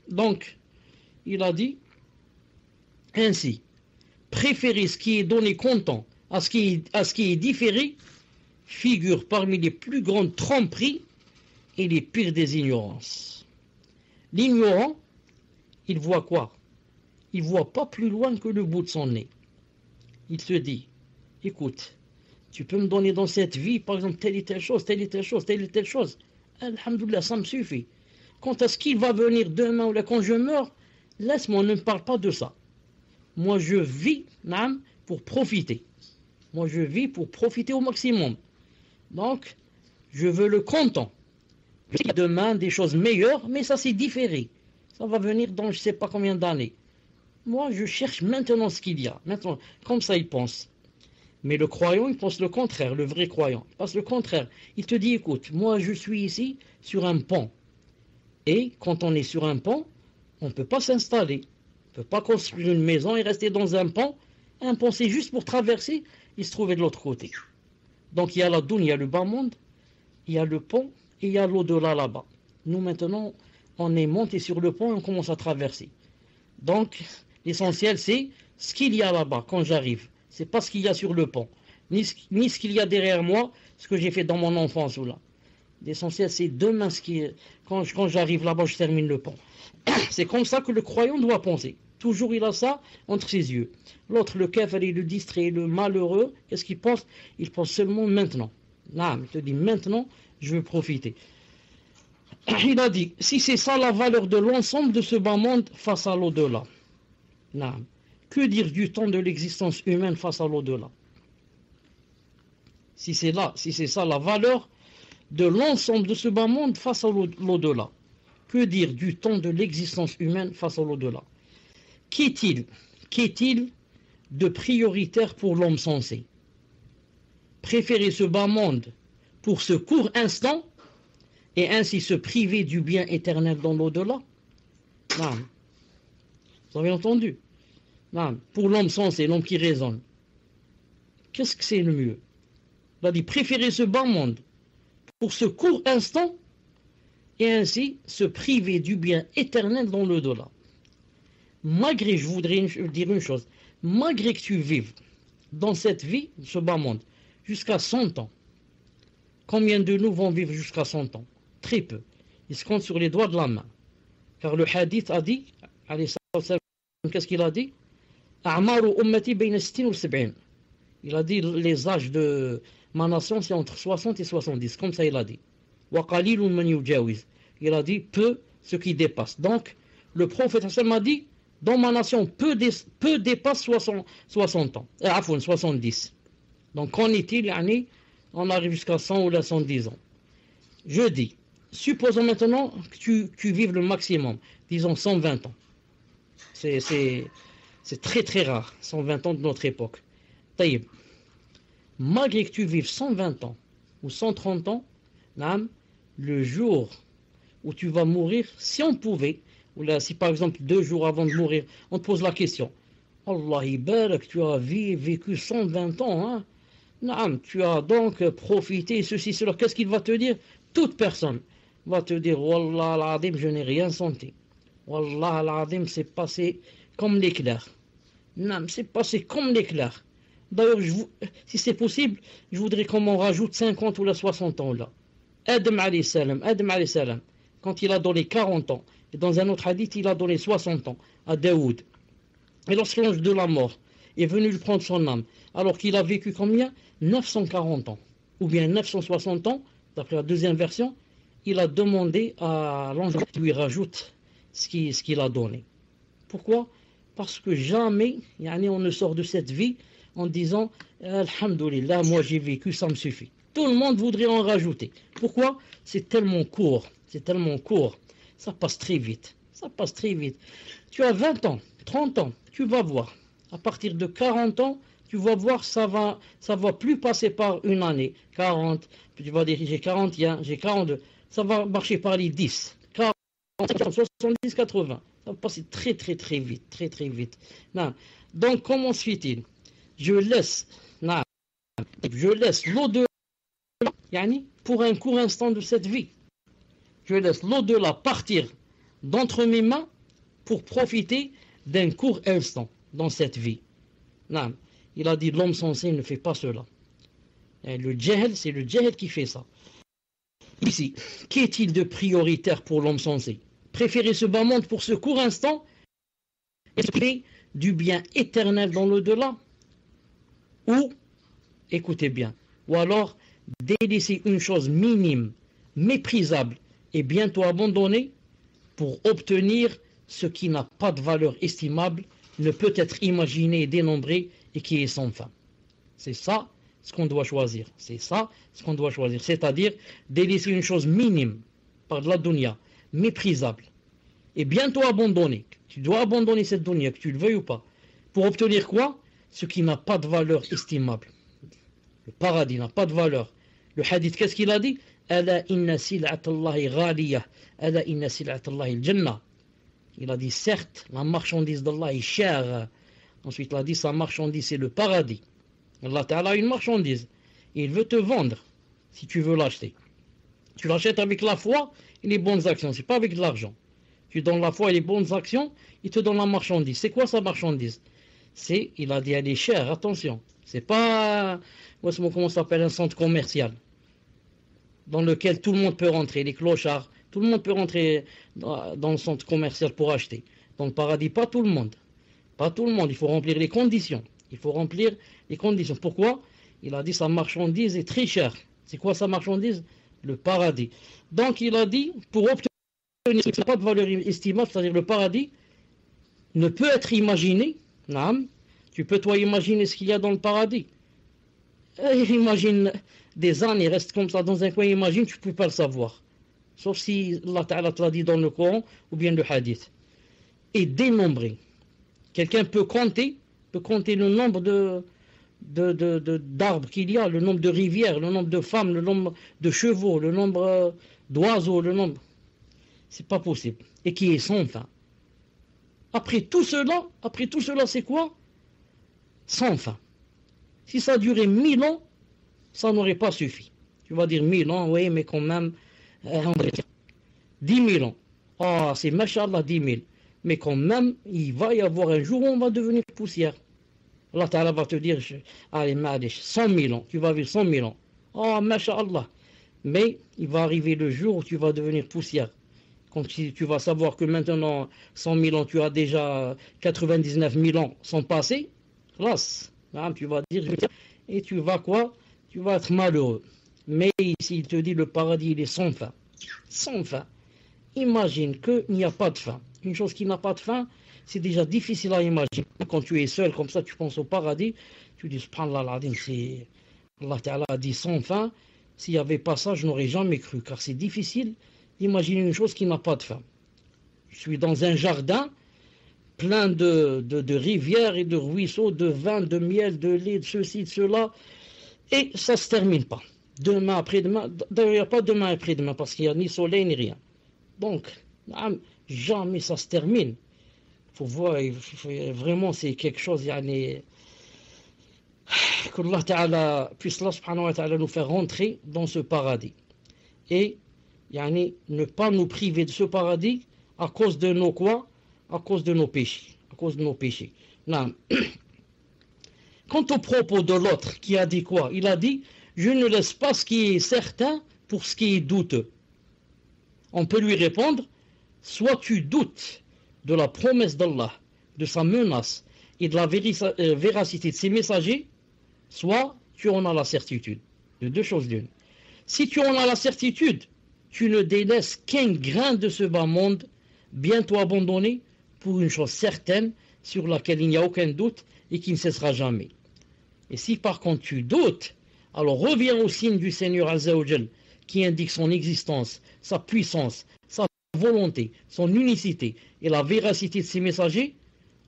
Donc, il a dit ainsi, préférer ce qui est donné comptant à ce qui est différé figure parmi les plus grandes tromperies et les pires des ignorances. L'ignorant, il voit quoi? Il voit pas plus loin que le bout de son nez. Il se dit, écoute, tu peux me donner dans cette vie, par exemple, telle et telle chose, telle et telle chose, telle et telle chose. Alhamdoulilah, ça me suffit. Quant à ce qui va venir demain ou là quand je meurs, laisse-moi, ne me parle pas de ça. Moi, je vis pour profiter. Moi, je vis pour profiter au maximum. Donc, je veux le content. Demain, des choses meilleures, mais ça, c'est différé. Ça va venir dans je ne sais pas combien d'années. Moi, je cherche maintenant ce qu'il y a. Maintenant, comme ça, il pense. Mais le croyant, il pense le contraire, le vrai croyant. Il pense le contraire. Il te dit, écoute, moi, je suis ici sur un pont. Et quand on est sur un pont, on ne peut pas s'installer. On ne peut pas construire une maison et rester dans un pont. Un pont, c'est juste pour traverser et se trouver de l'autre côté. Donc, il y a la doune, il y a le bas monde, il y a le pont et il y a l'au-delà là-bas. Nous, maintenant, on est monté sur le pont et on commence à traverser. Donc, l'essentiel, c'est ce qu'il y a là-bas quand j'arrive. C'est pas ce qu'il y a sur le pont, ni ce qu'il y a derrière moi, ce que j'ai fait dans mon enfance ou là. L'essentiel, c'est demain, quand j'arrive là-bas, je termine le pont. C'est comme ça que le croyant doit penser. Toujours, il a ça entre ses yeux. L'autre, le kafir, le distrait, le malheureux, qu'est-ce qu'il pense? Il pense seulement maintenant. Là, il te dit maintenant, je veux profiter. Il a dit, si c'est ça la valeur de l'ensemble de ce bas monde face à l'au-delà. Que dire du temps de l'existence humaine face à l'au-delà? Si c'est ça la valeur de l'ensemble de ce bas monde face à l'au-delà. Que dire du temps de l'existence humaine face à l'au-delà? Qu'est-il de prioritaire pour l'homme sensé? Préférer ce bas monde pour ce court instant et ainsi se priver du bien éternel dans l'au-delà? Vous avez entendu? Pour l'homme sensé, l'homme qui raisonne, qu'est-ce que c'est le mieux? Il a dit préférer ce bas monde pour ce court instant et ainsi se priver du bien éternel dans l'au-delà. Malgré, je voudrais dire une chose, malgré que tu vives dans cette vie, ce bas monde, jusqu'à 100 ans, combien de nous vont vivre jusqu'à 100 ans? Très peu. Ils se comptent sur les doigts de la main. Car le hadith a dit, qu'est-ce qu'il a dit? Il a dit les âges de ma nation c'est entre 60 et 70, comme ça il a dit. Il a dit peu ce qui dépasse. Donc le prophète m'a dit dans ma nation peu dépasse 60 ans, 70. Donc qu'en est-il? On arrive jusqu'à 100 ou là 110 ans. Je dis, supposons maintenant que tu vives le maximum, disons 120 ans. C'est très très rare, 120 ans de notre époque. Taïb. Malgré que tu vives 120 ans ou 130 ans, le jour où tu vas mourir, si on pouvait, ou là, si par exemple 2 jours avant de mourir, on te pose la question, Allah ibarak, tu as vécu 120 ans, tu as donc profité, ceci, cela, qu'est-ce qu'il va te dire? Toute personne va te dire, Wallah al-Adim, je n'ai rien senti. Wallah al-Adim, c'est passé comme l'éclair. Non, c'est passé comme l'éclair. D'ailleurs, si c'est possible, je voudrais qu'on m'en rajoute 50 ou 60 ans là. Adam alayhi salam, quand il a donné 40 ans, et dans un autre hadith, il a donné 60 ans à Daoud. Et lorsque l'ange de la mort est venu lui prendre son âme, alors qu'il a vécu combien? 940 ans, ou bien 960 ans, d'après la deuxième version, il a demandé à l'ange qu'il lui rajoute ce qu'il a donné. Pourquoi? Parce que jamais on ne sort de cette vie en disant Alhamdulillah, moi j'ai vécu, ça me suffit. Tout le monde voudrait en rajouter. Pourquoi? C'est tellement court, ça passe très vite. Tu as 20 ans, 30 ans, tu vas voir. À partir de 40 ans, tu vas voir, ça va plus passer par une année. 40, tu vas dire j'ai 41, j'ai 42. Ça va marcher par les 10, 40, 70, 80. Ça va passer très vite. Non. Donc comment se fait-il? Je laisse l'au-delà pour un court instant de cette vie. Je laisse l'au-delà partir d'entre mes mains pour profiter d'un court instant dans cette vie. Non. Il a dit l'homme sensé ne fait pas cela. Le djahil, c'est le djahil qui fait ça. Ici, qu'est-il de prioritaire pour l'homme sensé? Préférer ce bas monde pour ce court instant et se du bien éternel dans l'au-delà? Ou, écoutez bien, ou alors délaisser une chose minime, méprisable et bientôt abandonnée pour obtenir ce qui n'a pas de valeur estimable, ne peut être imaginé et dénombré et qui est sans fin. C'est ça ce qu'on doit choisir. C'est-à-dire délaisser une chose minime par de la dunya, méprisable et bientôt abandonnée. Tu dois abandonner cette dunya, que tu le veuilles ou pas. Pour obtenir quoi? Ce qui n'a pas de valeur estimable. Le paradis n'a pas de valeur. Le hadith, qu'est-ce qu'il a dit? Ala inna sil'atallahi ghaliyah. Ala inna sil'atallahi al-jannah. Il a dit, certes, la marchandise d'Allah est chère. Ensuite, il a dit, sa marchandise, c'est le paradis. Allah Ta'ala a une marchandise. Et il veut te vendre, si tu veux l'acheter. Tu l'achètes avec la foi et les bonnes actions. C'est pas avec de l'argent. Tu donnes la foi et les bonnes actions, il te donne la marchandise. C'est quoi sa marchandise? Il a dit, elle est chère, attention. C'est pas, comment ça s'appelle, un centre commercial dans lequel tout le monde peut rentrer, les clochards. Tout le monde peut rentrer dans le centre commercial pour acheter. Dans le paradis, pas tout le monde. Pas tout le monde. Il faut remplir les conditions. Pourquoi? Il a dit sa marchandise est très chère. C'est quoi sa marchandise? Le paradis. Donc il a dit, pour obtenir ce qui n'a pas de valeur estimable, c'est-à-dire le paradis, ne peut être imaginé. Non. Tu peux toi imaginer ce qu'il y a dans le paradis. Imagine des années, reste comme ça dans un coin, imagine, tu ne peux pas le savoir. Sauf si Allah Ta'ala te l'a dit dans le Coran ou bien le hadith. Et dénombrer. Quelqu'un peut compter le nombre d'arbres qu'il y a, le nombre de rivières, le nombre de femmes, le nombre de chevaux, le nombre d'oiseaux, le nombre. C'est pas possible. Et qui est sans fin. Après tout cela, c'est quoi? Sans fin. Si ça durait 1000 ans, ça n'aurait pas suffi. Tu vas dire 1000 ans, oui, mais quand même, 10 000 ans. Ah, c'est machallah 10 000. Mais quand même, il va y avoir un jour où on va devenir poussière. Allah Ta'ala va te dire, allez, 100 000 ans, tu vas vivre 100 000 ans. Ah, machallah. Mais il va arriver le jour où tu vas devenir poussière. Quand tu vas savoir que maintenant, 100 000 ans, tu as déjà 99 000 ans sont passés, tu vas dire, et tu vas quoi? Tu vas être malheureux. Mais ici, il te dit, le paradis, il est sans fin. Sans fin. Imagine qu'il n'y a pas de fin. Une chose qui n'a pas de fin, c'est déjà difficile à imaginer. Quand tu es seul, comme ça, tu penses au paradis, tu dis, subhanallah, Allah Ta'ala a dit sans fin. S'il n'y avait pas ça, je n'aurais jamais cru, car c'est difficile d'imaginer une chose qui n'a pas de fin. Je suis dans un jardin plein de rivières et de ruisseaux, de vin, de miel, de lait, de ceci, de cela, et ça ne se termine pas. Demain, après-demain, d'ailleurs, il n'y a pas demain après-demain, parce qu'il n'y a ni soleil ni rien. Donc, jamais ça se termine. Il faut voir, vraiment, c'est quelque chose, qu'Allah Ta'ala puisse, Allah subhanahu wa ta'ala, nous faire rentrer dans ce paradis. Et, ne pas nous priver de ce paradis à cause de nos quoi? À cause de nos péchés. à cause de nos péchés. Non. Quant au propos de l'autre qui a dit quoi? Il a dit, je ne laisse pas ce qui est certain pour ce qui est douteux. On peut lui répondre, soit tu doutes de la promesse d'Allah, de sa menace et de la véracité de ses messagers, soit tu en as la certitude. De deux choses l'une. Si tu en as la certitude, tu ne délaisses qu'un grain de ce bas monde, bientôt abandonné, pour une chose certaine, sur laquelle il n'y a aucun doute et qui ne cessera jamais. Et si par contre tu doutes, alors reviens au signe du Seigneur Azza wa Jal, qui indique son existence, sa puissance, sa volonté, son unicité et la véracité de ses messagers,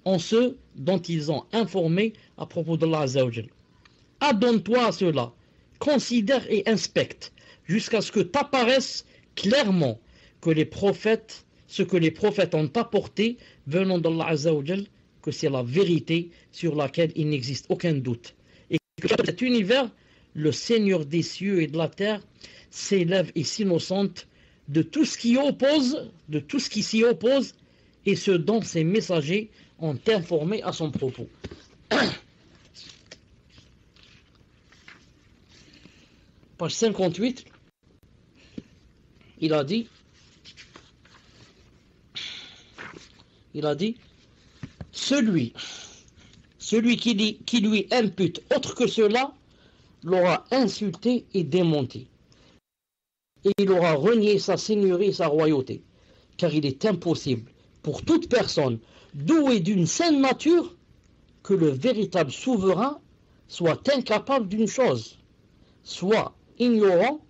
en ceux dont ils ont informé à propos d'Allah Azza wa Jal. Adonne-toi à cela, considère et inspecte, jusqu'à ce que t'apparaisse clairement que les prophètes, ce que les prophètes ont apporté venant d'Allah Azza wa Jal, que c'est la vérité sur laquelle il n'existe aucun doute. Et que dans cet univers, le Seigneur des cieux et de la terre s'élève et s'innocente de tout ce qui oppose, de tout ce qui s'y oppose, et ce dont ses messagers ont informé à son propos. Page 58, il a dit, celui qui lui impute autre que cela l'aura insulté et démenti, et il aura renié sa seigneurie et sa royauté, car il est impossible pour toute personne douée d'une saine nature que le véritable souverain soit incapable d'une chose, soit ignorant,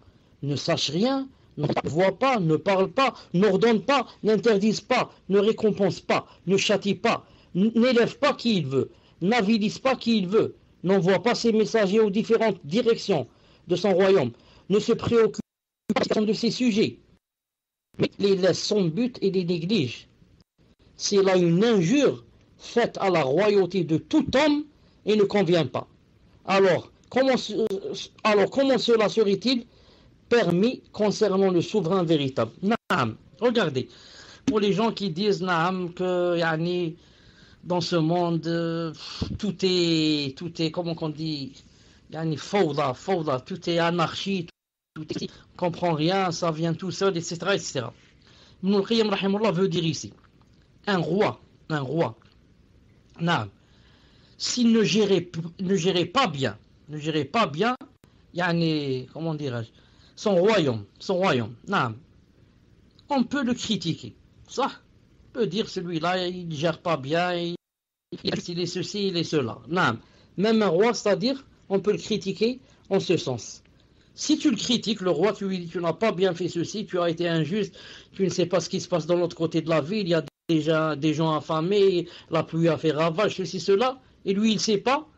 ne sache rien, ne voit pas, ne parle pas, n'ordonne pas, n'interdise pas, ne récompense pas, ne châtie pas, n'élève pas qui il veut, n'avilise pas qui il veut, n'envoie pas ses messagers aux différentes directions de son royaume, ne se préoccupe pas de ses sujets, mais les laisse sans but et les néglige. C'est là une injure faite à la royauté de tout homme et ne convient pas. Alors, comment cela serait-il permis concernant le souverain véritable? Naam. Regardez, pour les gens qui disent Naam, que yani, dans ce monde, tout est, comment on dit, yani, fawda, tout est anarchie, tout est, on comprend rien, ça vient tout seul, etc. etc. Ibn al-Qayyim rahimahullah veut dire ici, un roi, Naam, s'il ne gérait pas bien, yani, comment dirais-je, son royaume, naam, on peut le critiquer, ça, on peut dire celui-là, il ne gère pas bien, il est ceci, il est cela, naam, même un roi, c'est-à-dire, on peut le critiquer en ce sens. Si tu le critiques, le roi, tu lui dis, tu n'as pas bien fait ceci, tu as été injuste, tu ne sais pas ce qui se passe de l'autre côté de la ville, il y a déjà des gens affamés, la pluie a fait ravage, ceci, cela, et lui, il ne sait pas,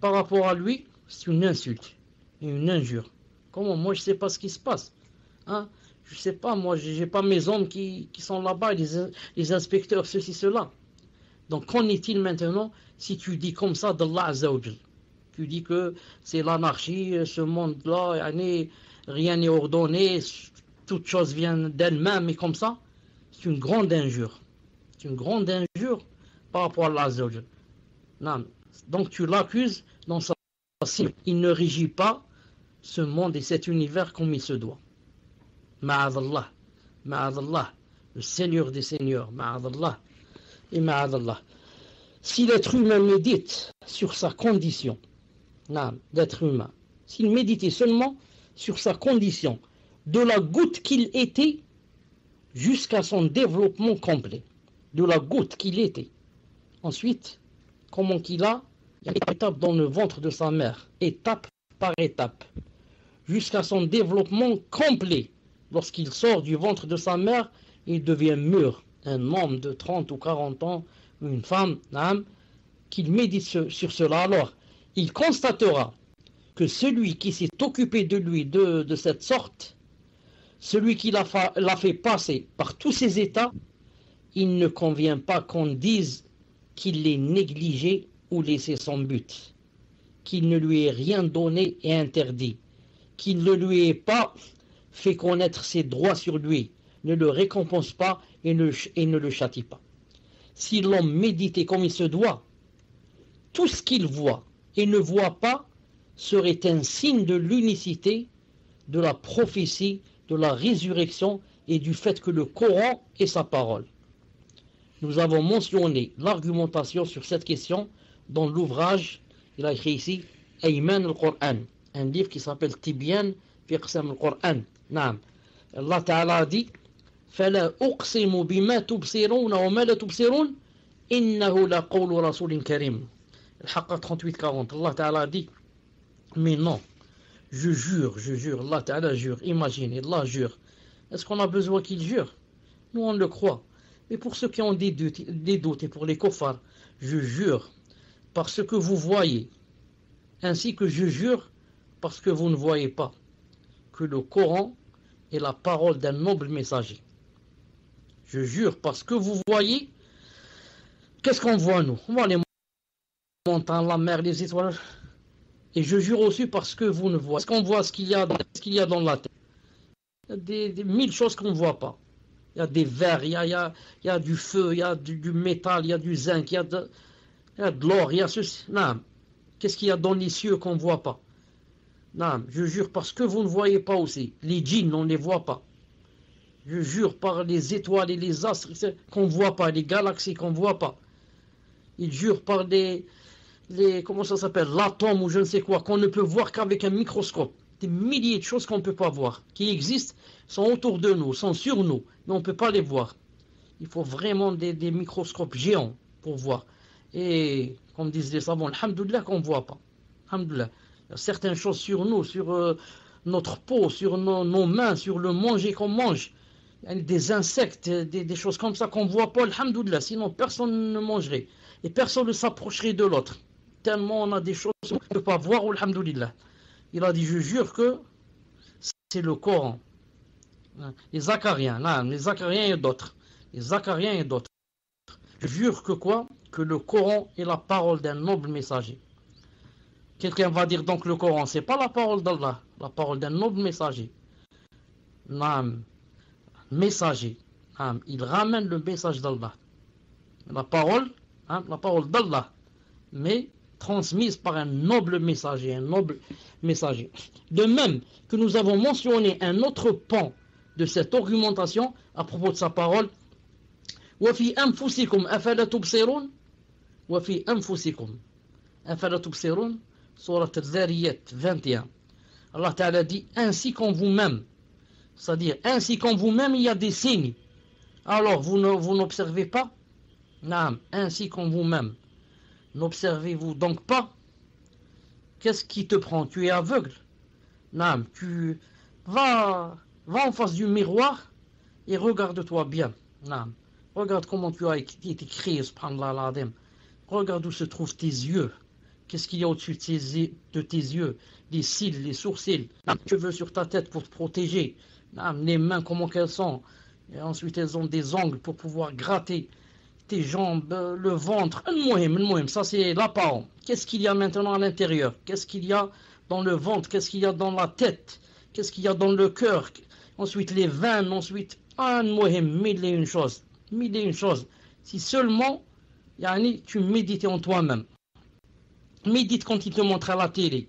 par rapport à lui, c'est une insulte, une injure. Comment? Moi, je ne sais pas ce qui se passe. Hein? Je ne sais pas, moi, je n'ai pas mes hommes qui sont là-bas, les inspecteurs, ceci, cela. Donc, qu'en est-il maintenant si tu dis comme ça d'Allah Azza wa Jal? Tu dis que c'est l'anarchie, ce monde-là, rien n'est ordonné, toute chose vient d'elle-même, et comme ça, c'est une grande injure. C'est une grande injure par rapport à Allah Azza wa Jal. Non. Donc, tu l'accuses dans sa cible. Il ne régit pas ce monde et cet univers comme il se doit. Ma'adallah, le Seigneur des Seigneurs, Ma'adallah et Ma'adallah. Si l'être humain médite sur sa condition d'être humain, s'il méditait seulement sur sa condition, de la goutte qu'il était jusqu'à son développement complet, de la goutte qu'il était. Ensuite, comment qu'il a étape dans le ventre de sa mère, étape par étape, jusqu'à son développement complet. Lorsqu'il sort du ventre de sa mère, il devient mûr, un homme de 30 ou 40 ans, une femme, qu'il médite sur cela. Alors, il constatera que celui qui s'est occupé de lui de cette sorte, celui qui l'a fait passer par tous ces états, il ne convient pas qu'on dise qu'il l'ait négligé ou laissé sans but, qu'il ne lui ait rien donné et interdit, qu'il ne lui ait pas fait connaître ses droits sur lui, ne le récompense pas et ne le châtie pas. si l'homme méditait comme il se doit, tout ce qu'il voit et ne voit pas serait un signe de l'unicité, de la prophétie, de la résurrection et du fait que le Coran est sa parole. Nous avons mentionné l'argumentation sur cette question dans l'ouvrage, il a écrit ici, Ayman al-Qur'an, un livre qui s'appelle Tibyan fi Aqsam al-Qur'an. Naam. Allah Ta'ala a dit, فَلَا أُقْسِمُ بِمَا تُبْصِرُونَ وَمَا لَا تُبْصِرُونَ إِنَّهُ لَقَوْلُ رَسُولٍ كَرِيمٍ. Al-Haqqa 38-40. Allah Ta'ala a dit, mais non, je jure, Allah Ta'ala jure, imaginez, Allah jure. Est-ce qu'on a besoin qu'il jure? Nous on le croit. Mais pour ceux qui ont des doutes et pour les kuffars, je jure par ce que vous voyez, ainsi que je jure parce que vous ne voyez pas, que le Coran est la parole d'un noble messager. Je jure parce que vous voyez, qu'est-ce qu'on voit nous? On voit les montagnes, la mer, les étoiles. Et je jure aussi parce que vous ne voyez. Est-ce qu'on voit ce qu'il y a dans la tête? Il y a des mille choses qu'on ne voit pas. Il y a des vers, il y a du feu, il y a du métal, il y a du zinc, il y a de l'or, il y a ceci. Non. Qu'est-ce qu'il y a dans les cieux qu'on ne voit pas? Non, je jure parce que vous ne voyez pas aussi. Les djinns, on ne les voit pas. Je jure par les étoiles et les astres qu'on ne voit pas, les galaxies qu'on ne voit pas. Il jure par comment ça s'appelle, l'atome ou je ne sais quoi, qu'on ne peut voir qu'avec un microscope. Des milliers de choses qu'on ne peut pas voir, qui existent, sont autour de nous, sont sur nous, mais on ne peut pas les voir. Il faut vraiment des microscopes géants pour voir. Et, comme disent les savants, alhamdoulilah qu'on ne voit pas. Alhamdoulilah. Il y a certaines choses sur nous, sur notre peau, sur nos mains, sur le manger qu'on mange. Il y a des insectes, des choses comme ça qu'on ne voit pas, alhamdoulilah. Sinon, personne ne mangerait. Et personne ne s'approcherait de l'autre. Tellement on a des choses qu'on ne peut pas voir, alhamdoulilah. Il a dit, je jure que c'est le Coran. Les Zacariens, là, les Zacariens et d'autres. Les Zacariens et d'autres. Je jure que quoi? Que le Coran est la parole d'un noble messager. Quelqu'un va dire donc le Coran, c'est pas la parole d'Allah, la parole d'un noble messager. Naam, messager. Naam, il ramène le message d'Allah. La parole d'Allah, mais transmise par un noble messager, De même que nous avons mentionné un autre pan de cette argumentation à propos de sa parole, وَفِي أَنفُسِكُمْ أَفَلَا تُبْصِرُونَ وَفِي أَنفُسِكُمْ أَفَلَا تُبْصِرُونَ Surat Al-Zariyat 21. Allah Ta'ala dit, ainsi qu'en vous-même, c'est-à-dire ainsi qu'en vous-même il y a des signes. Alors vous n'observez pas? Non, ainsi qu'en vous-même. N'observez-vous donc pas? Qu'est-ce qui te prend? Tu es aveugle? Non, tu va en face du miroir et regarde-toi bien. Non, regarde comment tu as été créé, subhanallah al-azim. Regarde où se trouvent tes yeux. Qu'est-ce qu'il y a au-dessus de tes yeux? Les cils, les sourcils, les cheveux sur ta tête pour te protéger. Les mains, comment qu'elles sont? Et ensuite, elles ont des ongles pour pouvoir gratter tes jambes, le ventre. Ça, c'est l'apparent. Qu'est-ce qu'il y a maintenant à l'intérieur? Qu'est-ce qu'il y a dans le ventre? Qu'est-ce qu'il y a dans la tête? Qu'est-ce qu'il y a dans le cœur? Ensuite, les veines. Ensuite, mille et une choses. Mille et une choses. Si seulement, tu médites en toi-même. Médite quand ils te montrent à la télé.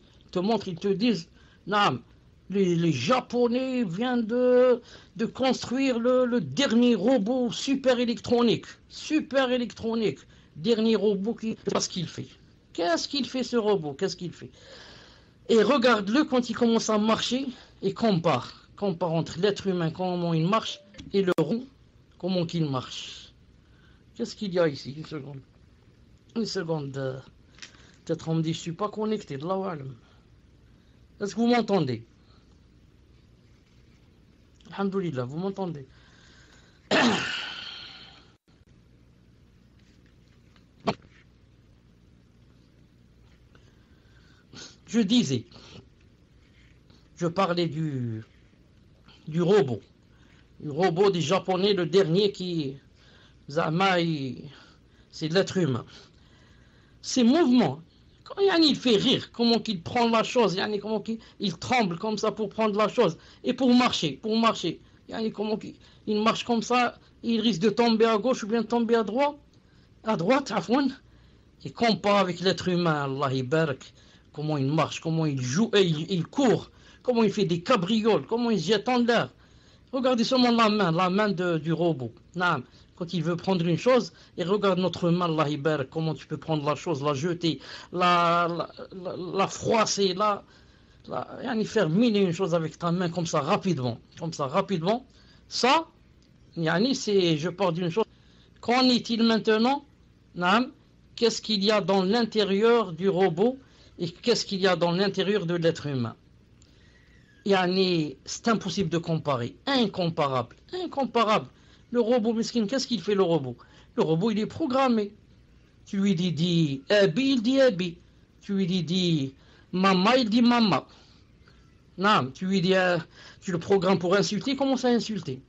Ils te disent, non, les Japonais viennent de construire le dernier robot super électronique. Dernier robot qu'est-ce qu'il fait? Qu'est-ce qu'il fait ce robot? Qu'est-ce qu'il fait? Et regarde-le quand il commence à marcher et compare entre l'être humain, comment il marche, et le rond, comment il marche. Qu'est-ce qu'il y a ici? Une seconde. Peut-être on me dit, je ne suis pas connecté. Est-ce que vous m'entendez? Alhamdoulilah, vous m'entendez? Je disais, je parlais du robot. Du robot des Japonais, le dernier qui... c'est l'être humain. Ces mouvements, quand il fait rire, comment qu'il prend la chose, comment il tremble comme ça pour prendre la chose, et pour marcher, comment il marche comme ça, il risque de tomber à gauche ou bien de tomber à droite. à droite, afwan, il compare avec l'être humain, Allah Ibarak, comment il marche, comment il joue, il court, comment il fait des cabrioles, comment il se jette en l'air. Regardez seulement la main du robot. Naam. Quand il veut prendre une chose, et regarde notre main, Allah Ibarak, comment tu peux prendre la chose, la jeter, la froisser, faire mille et une choses avec ta main comme ça rapidement. Ça, c'est, je pars d'une chose. Qu'en est-il maintenant? Naam. Qu'est-ce qu'il y a dans l'intérieur du robot et qu'est-ce qu'il y a dans l'intérieur de l'être humain? C'est impossible de comparer. Incomparable. Le robot miskin, qu'est-ce qu'il fait le robot? Le robot, il est programmé. Tu lui dis Abi, il dit Abi. Tu lui dis Mama, il dit Mama. Non, tu lui dis, tu le programmes pour insulter, il commence à insulter.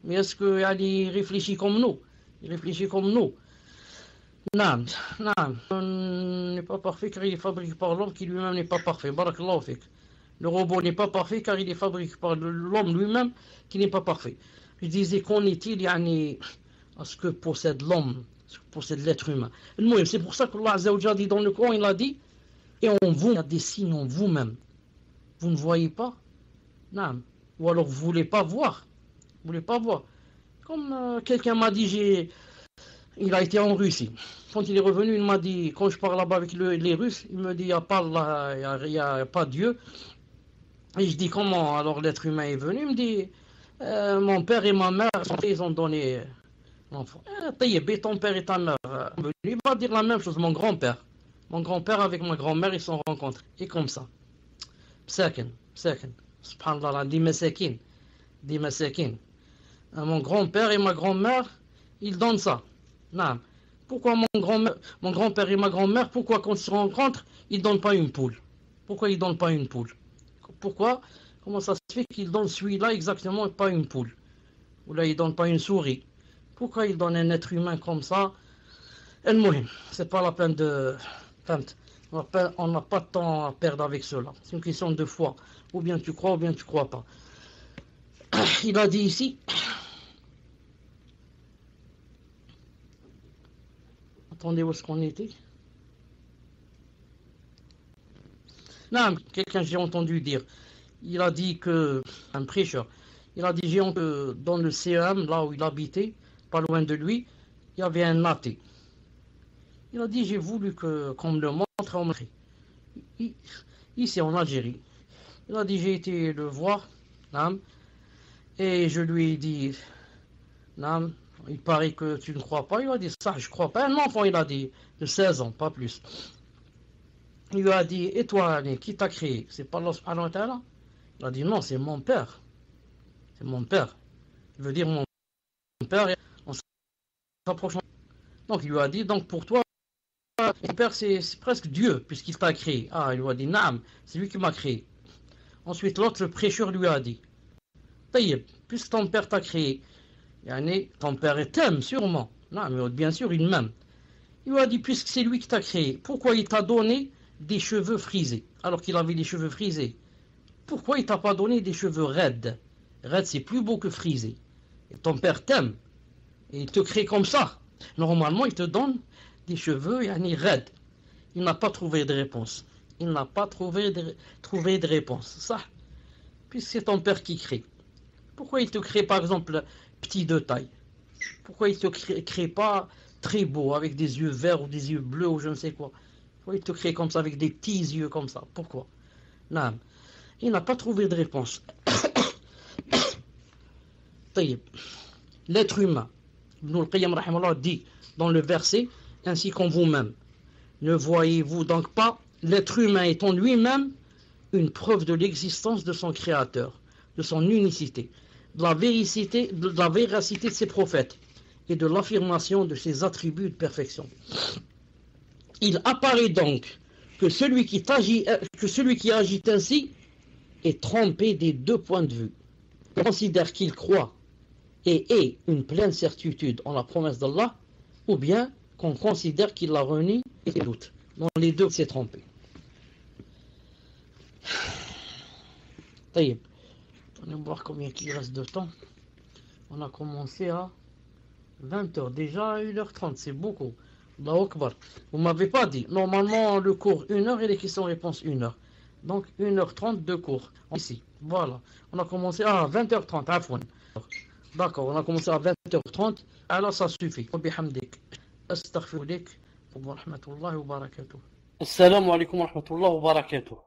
Mais est-ce qu'il réfléchit comme nous? Il réfléchit comme nous. Non, on n'est pas parfait car il est fabriqué par l'homme qui lui-même n'est pas parfait. Barakallahu fik. Le robot n'est pas parfait car il est fabriqué par l'homme lui-même qui n'est pas parfait. Je disais, qu'en est-il à ce que possède l'homme, ce que possède l'être humain? C'est pour ça que Allah Azza wa Jalla dit dans le Coran, il a dit, et en vous, il y a des signes en vous-même. Vous ne voyez pas? Non. Ou alors vous ne voulez pas voir. Vous voulez pas voir. Comme quelqu'un m'a dit, il a été en Russie. Quand il est revenu, il m'a dit, quand je parle là-bas avec les Russes, il me dit, il n'y a pas Dieu. Et je dis, comment alors l'être humain est venu? Il me dit, mon père et ma mère, ils ont donné l'enfant. Ton père et ta mère, il va dire la même chose, mon grand-père. Mon grand-père avec ma grand-mère, ils se sont rencontrés. Et comme ça. Psakin. Subhanallah, dit masakin. Mon grand-père et ma grand-mère, ils donnent ça. Non. Pourquoi mon grand-père et ma grand-mère, pourquoi quand ils se rencontrent, ils ne donnent pas une poule? Pourquoi ils ne donnent pas une poule? Pourquoi? Comment ça se fait qu'ils donnent celui-là exactement et pas une poule? Ou là, ils ne donnent pas une souris? Pourquoi ils donnent un être humain comme ça? C'est pas la peine de... On n'a pas de temps à perdre avec cela. C'est une question de foi. Ou bien tu crois, ou bien tu ne crois pas. Il a dit ici... Attendez, où est-ce qu'on était? Non, quelqu'un j'ai entendu dire. Il a dit que... Un prêcheur. Il a dit, que dans le CEM, là où il habitait, pas loin de lui, il y avait un athée. Il a dit, j'ai voulu qu'on me le montre en Afrique. Ici en Algérie. Il a dit, j'ai été le voir, et je lui ai dit, il paraît que tu ne crois pas. Il a dit, ça, je ne crois pas. Un enfant, il a dit, de 16 ans, pas plus. Il lui a dit, et toi, qui t'a créé? C'est pas Allah subhanahu wa ta'ala? Il a dit, non, c'est mon père. C'est mon père. Il veut dire mon père, on s'approche. Donc il lui a dit, donc pour toi, mon père c'est presque Dieu, puisqu'il t'a créé. Ah, il lui a dit, Naam, c'est lui qui m'a créé. Ensuite, l'autre, le prêcheur, lui a dit, Taïeb, puisque ton père t'a créé, ton père t'aime sûrement. Non, mais bien sûr, il m'aime. Il lui a dit, puisque c'est lui qui t'a créé, pourquoi il t'a donné des cheveux frisés, alors qu'il avait des cheveux frisés? Pourquoi il t'a pas donné des cheveux raides? Raide, c'est plus beau que frisé. Et ton père t'aime. Et il te crée comme ça. Normalement, il te donne des cheveux raides. Il n'a pas trouvé de réponse. Il n'a pas trouvé de réponse. Ça, puisque c'est ton père qui crée. Pourquoi il te crée, par exemple, petit de taille? Pourquoi il te crée pas très beau, avec des yeux verts ou des yeux bleus ou je ne sais quoi? Pourquoi il te crée comme ça, avec des petits yeux comme ça? Pourquoi? Non. Il n'a pas trouvé de réponse. L'être humain, Ibn al-Qayyim rahimahullah dit dans le verset, ainsi qu'en vous-même, ne voyez-vous donc pas l'être humain est en lui-même une preuve de l'existence de son créateur, de son unicité, de la véracité de ses prophètes et de l'affirmation de ses attributs de perfection. Il apparaît donc que celui qui agit ainsi est trompé des deux points de vue. Il considère qu'il croit et ait une pleine certitude en la promesse d'Allah, ou bien qu'on considère qu'il la renie et doute. Dans les deux, c'est trompé. Taïb. On va voir combien il reste de temps. On a commencé à 20h. Déjà à 1h30, c'est beaucoup. Allahu Akbar. Vous m'avez pas dit. Normalement, le cours 1 heure et les questions-réponses 1 heure. Donc 1h30 de cours. Ici. Voilà. On a commencé à 20h30. Afwan. D'accord, on a commencé à 20h30. Alors ça suffit. Bihamdik. Astaghfirulik. Wa rahmatullahi wa barakatuh. Assalamu alaikum wa rahmatullahi wa barakatuh.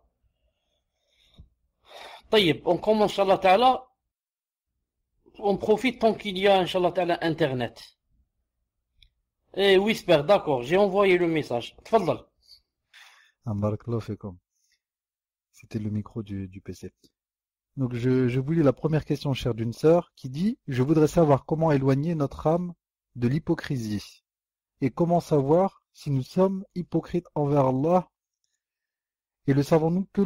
طيب, on commence, Inch'Allah Ta'ala. On profite tant qu'il y a, Inch'Allah Ta'ala, Internet. Et Whisper, d'accord, j'ai envoyé le message. Tfadal. Barakallahu fikum. C'était le micro du PC. Donc je vous lis la première question, chère d'une sœur, qui dit: je voudrais savoir comment éloigner notre âme de l'hypocrisie. Et comment savoir si nous sommes hypocrites envers Allah, et le savons-nous que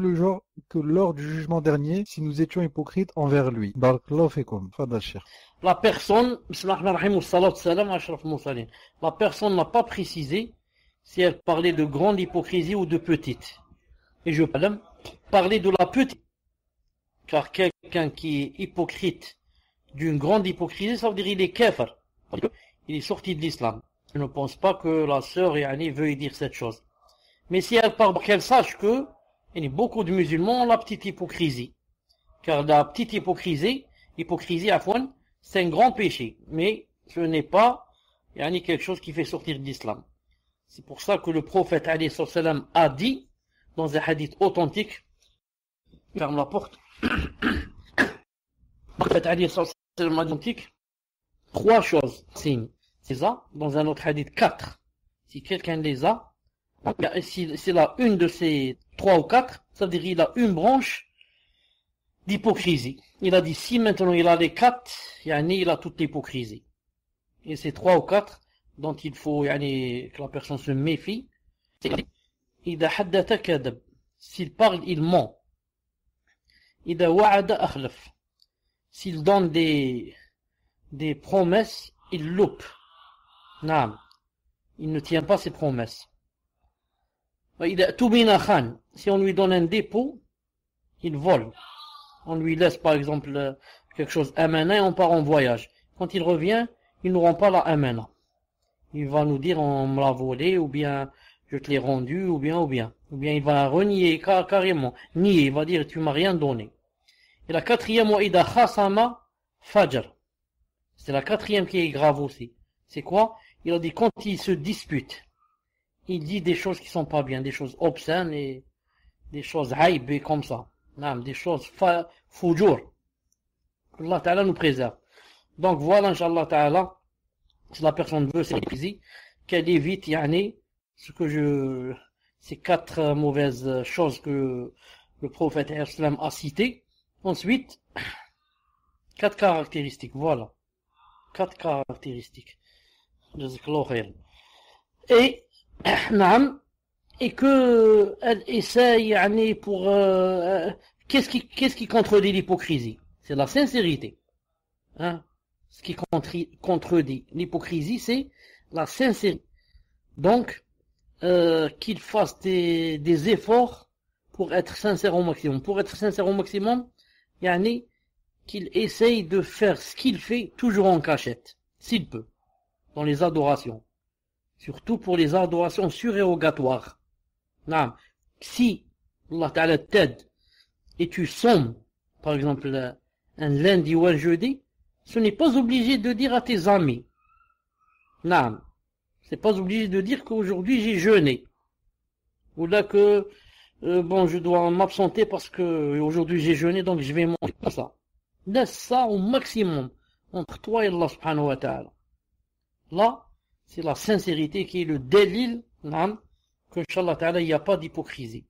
lors du jugement dernier, si nous étions hypocrites envers lui. Barakallahu fikum. Fadal Cheikh. La personne, la personne n'a pas précisé si elle parlait de grande hypocrisie ou de petite. Et je parlais de la petite. Car quelqu'un qui est hypocrite d'une grande hypocrisie, ça veut dire il est kafir. Il est sorti de l'islam. Je ne pense pas que la sœur veuille dire cette chose. Mais si elle parle, qu'elle sache que il y a beaucoup de musulmans ont la petite hypocrisie. Car la petite hypocrisie, Afwan, c'est un grand péché. Mais ce n'est pas quelque chose qui fait sortir de l'islam. C'est pour ça que le prophète a dit, dans un hadith authentique, ferme la porte, le prophète a dit authentique, 3 choses. C'est ça, dans un autre hadith 4. Si quelqu'un les a, s'il a une de ces 3 ou 4, ça veut dire qu'il a une branche d'hypocrisie. Il a dit si maintenant il a les 4, il a toute l'hypocrisie. Et c'est 3 ou 4 dont il faut que la personne se méfie. إذا حدث كذب. S'il parle, il ment. إذا وعد أخلف. S'il donne des promesses, il loupe. Non. Il ne tient pas ses promesses. وإذا تبين خان. Si on lui donne un dépôt, il vole. On lui laisse par exemple quelque chose amana et on part en voyage. Quand il revient, il ne rend pas la amana. Il va nous dire on me l'a volé, ou bien je te l'ai rendu, ou bien il va renier carrément, nier, il va dire tu m'as rien donné. Et la 4e, وإذا خاصم فجر. C'est la 4e qui est grave aussi. C'est quoi? Il a dit quand il se dispute, il dit des choses qui sont pas bien, des choses obscènes et des choses haïbées comme ça. Non, des choses fujur. Allah Ta'ala nous préserve. Donc voilà, Inch'Allah Ta'ala, si la personne veut s'épuiser, qu'elle évite, ces 4 mauvaises choses que le prophète a citées. Ensuite, 4 caractéristiques, voilà. 4 caractéristiques. Et, et que elle essaye, pour, qu'est-ce qui contredit l'hypocrisie? C'est la sincérité. Hein? Ce qui contredit l'hypocrisie, c'est la sincérité. Donc, qu'il fasse des efforts pour être sincère au maximum. Pour être sincère au maximum, qu'il essaye de faire ce qu'il fait toujours en cachette, s'il peut, dans les adorations. Surtout pour les adorations surérogatoires. Non. Si Allah Ta'ala t'aide et tu sommes, par exemple, un lundi ou un jeudi, ce n'est pas obligé de dire à tes amis. Non. C'est pas obligé de dire qu'aujourd'hui j'ai jeûné. Ou là que, je dois m'absenter parce que aujourd'hui j'ai jeûné, donc je vais manger. Pas ça. Laisse ça au maximum entre toi et Allah subhanahu wa ta'ala. Là, c'est la sincérité qui est le délil, que Inch'Allah ta'ala, il n'y a pas d'hypocrisie.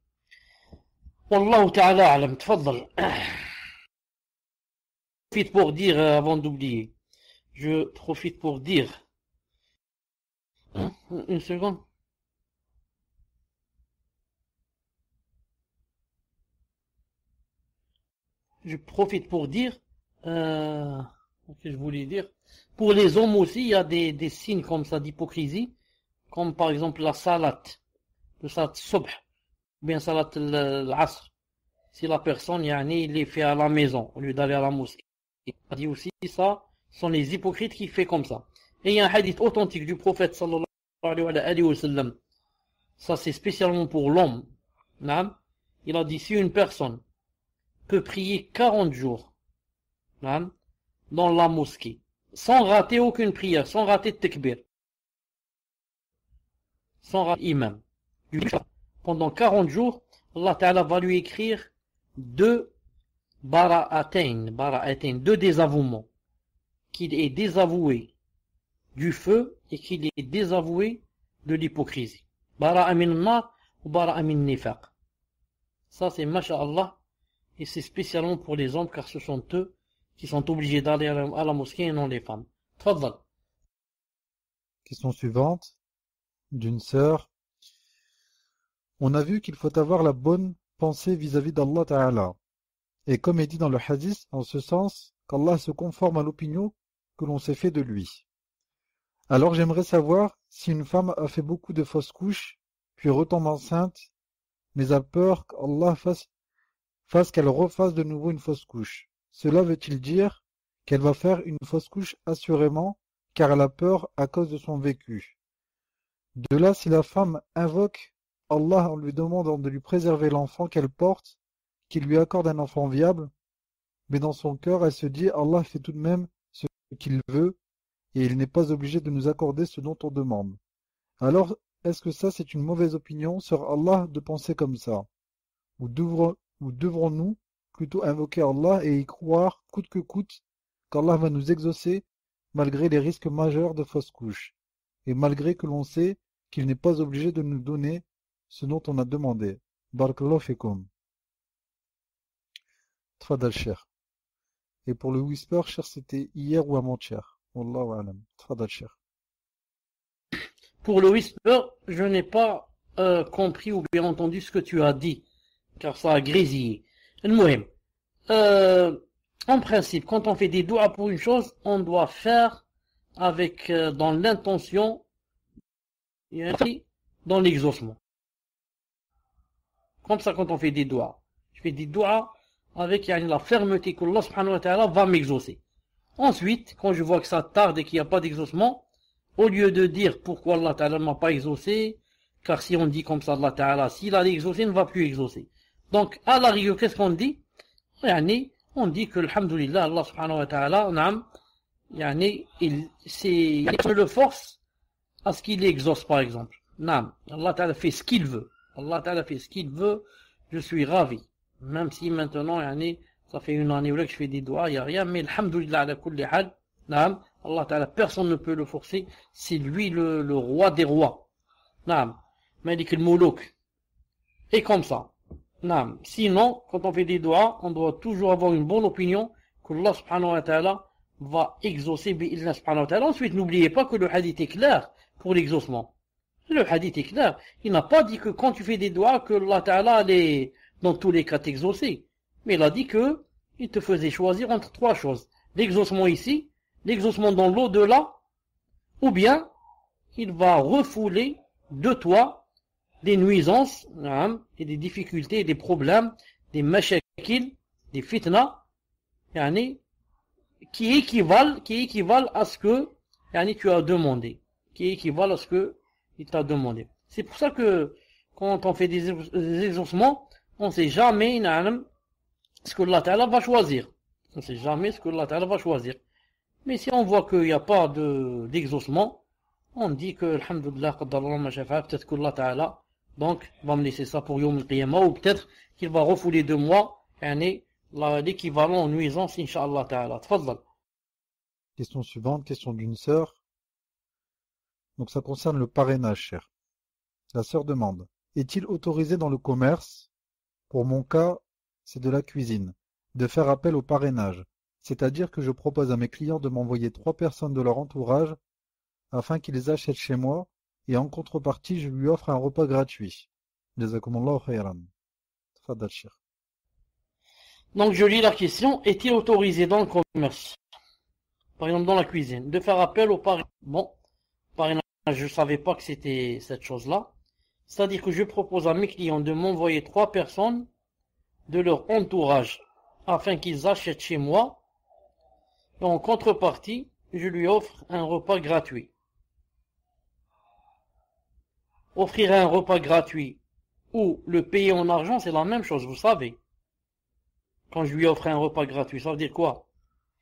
Wallahu ta'ala alam, tfaddal. Je profite pour dire, avant d'oublier, je profite pour dire, une seconde. Je profite pour dire, que je voulais dire, pour les hommes aussi, il y a des signes comme ça d'hypocrisie, comme par exemple la salat, le salat subh, ou bien salat l'asr. Si la personne, il les fait à la maison, au lieu d'aller à la mosquée. Il a dit aussi, ça sont les hypocrites qui font comme ça. Et il y a un hadith authentique du prophète sallallahu alayhi wa sallam, ça c'est spécialement pour l'homme. Naam. Il a dit si une personne peut prier 40 jours naam, dans la mosquée, sans rater aucune prière, sans rater de takbir, sans rater imam, pendant 40 jours, Allah Ta'ala va lui écrire 2 bara'atain, deux désavouements, qu'il est désavoué du feu et qu'il est désavoué de l'hypocrisie. Bara'a min nar ou bara'a min nifaq. Ça c'est masha'Allah, et c'est spécialement pour les hommes car ce sont eux qui sont obligés d'aller à la mosquée et non les femmes. Tfaddal. Question suivante d'une sœur. On a vu qu'il faut avoir la bonne pensée vis-à-vis d'Allah Ta'ala. Et comme est dit dans le hadith, en ce sens qu'Allah se conforme à l'opinion que l'on s'est fait de lui. Alors j'aimerais savoir si une femme a fait beaucoup de fausses couches, puis retombe enceinte, mais a peur qu'Allah fasse qu'elle refasse de nouveau une fausse couche. Cela veut-il dire qu'elle va faire une fausse couche assurément, car elle a peur à cause de son vécu. De là, si la femme invoque Allah en lui demandant de lui préserver l'enfant qu'elle porte, qu'il lui accorde un enfant viable, mais dans son cœur, elle se dit Allah fait tout de même ce qu'il veut, et il n'est pas obligé de nous accorder ce dont on demande. Alors, est-ce que ça c'est une mauvaise opinion sur Allah de penser comme ça? Ou devrons-nous plutôt invoquer Allah et y croire coûte que coûte qu'Allah va nous exaucer malgré les risques majeurs de fausses couches, et malgré que l'on sait qu'il n'est pas obligé de nous donner ce dont on a demandé. Barakallahu fikum. Tfadal cher. Et pour le whisper, cher, c'était hier ou avant-hier. Wallahu alam. Tfadal cher. Pour le whisper, je n'ai pas compris ou bien entendu ce que tu as dit, car ça a grésillé. Al-Muhim. En principe, quand on fait des doigts pour une chose, on doit faire avec dans l'intention, dans l'exaucement. Comme ça, quand on fait des doigts, je fais des doigts avec la fermeté que Allah subhanahu wa ta'ala va m'exaucer. Ensuite, quand je vois que ça tarde et qu'il n'y a pas d'exaucement, au lieu de dire pourquoi Allah ta'ala ne m'a pas exaucé, car si on dit comme ça, Allah ta'ala, s'il a exaucé, il ne va plus exaucer. Donc, à la rigueur, qu'est-ce qu'on dit? On dit que, alhamdoulilah, Allah subhanahu wa ta'ala, il le force à ce qu'il exauce, par exemple. Allah ta'ala fait ce qu'il veut. Allah ta'ala fait ce qu'il veut, je suis ravi. Même si maintenant, ça fait une année que je fais des doigts, il n'y a rien, mais alhamdoulilah, ala kulli hal, Allah ta'ala, personne ne peut le forcer, c'est lui le roi des rois. Malik al-Moulouk. Et comme ça. Sinon, quand on fait des doigts, on doit toujours avoir une bonne opinion qu'Allah subhanahu wa ta'ala va exaucer bi'illah subhanahu wa ta'ala. Ensuite, n'oubliez pas que le hadith est clair pour l'exaucement. Le hadith est clair. Il n'a pas dit que quand tu fais des doigts, que Allah ta'ala allait dans tous les cas t'exaucer. Mais il a dit que il te faisait choisir entre 3 choses. L'exaucement ici, l'exaucement dans l'au-delà, ou bien il va refouler de toi des nuisances, et des difficultés, et des problèmes, des mashakil, des fitna, qui équivalent à ce que tu as demandé. Qui équivalent à ce que il t'a demandé. C'est pour ça que quand on fait des exaucements, on ne sait jamais ce que Allah Ta'ala va choisir. On ne sait jamais ce que Allah Ta'ala va choisir. Mais si on voit qu'il n'y a pas d'exaucement, on dit que, alhamdoulilah, peut-être que Allah Ta'ala donc va me laisser ça pour Yawm al-Qiyamah, ou peut-être qu'il va refouler de moi l'équivalent en nuisance, Inch'Allah Ta'ala. Tfaddal. Question suivante, question d'une sœur. Donc ça concerne le parrainage, cher. La sœur demande, est-il autorisé dans le commerce, pour mon cas, c'est de la cuisine, de faire appel au parrainage, c'est-à-dire que je propose à mes clients de m'envoyer 3 personnes de leur entourage afin qu'ils achètent chez moi, et en contrepartie, je lui offre un repas gratuit. Jazakumullahu khayran. Tfaddal, cher. Donc je lis la question, est-il autorisé dans le commerce, par exemple dans la cuisine, de faire appel au parrainage? Bon, parrainage, je ne savais pas que c'était cette chose-là. C'est-à-dire que je propose à mes clients de m'envoyer 3 personnes de leur entourage afin qu'ils achètent chez moi, et en contrepartie, je lui offre un repas gratuit. offrir un repas gratuit ou le payer en argent, c'est la même chose, vous savez. Quand je lui offre un repas gratuit, ça veut dire quoi?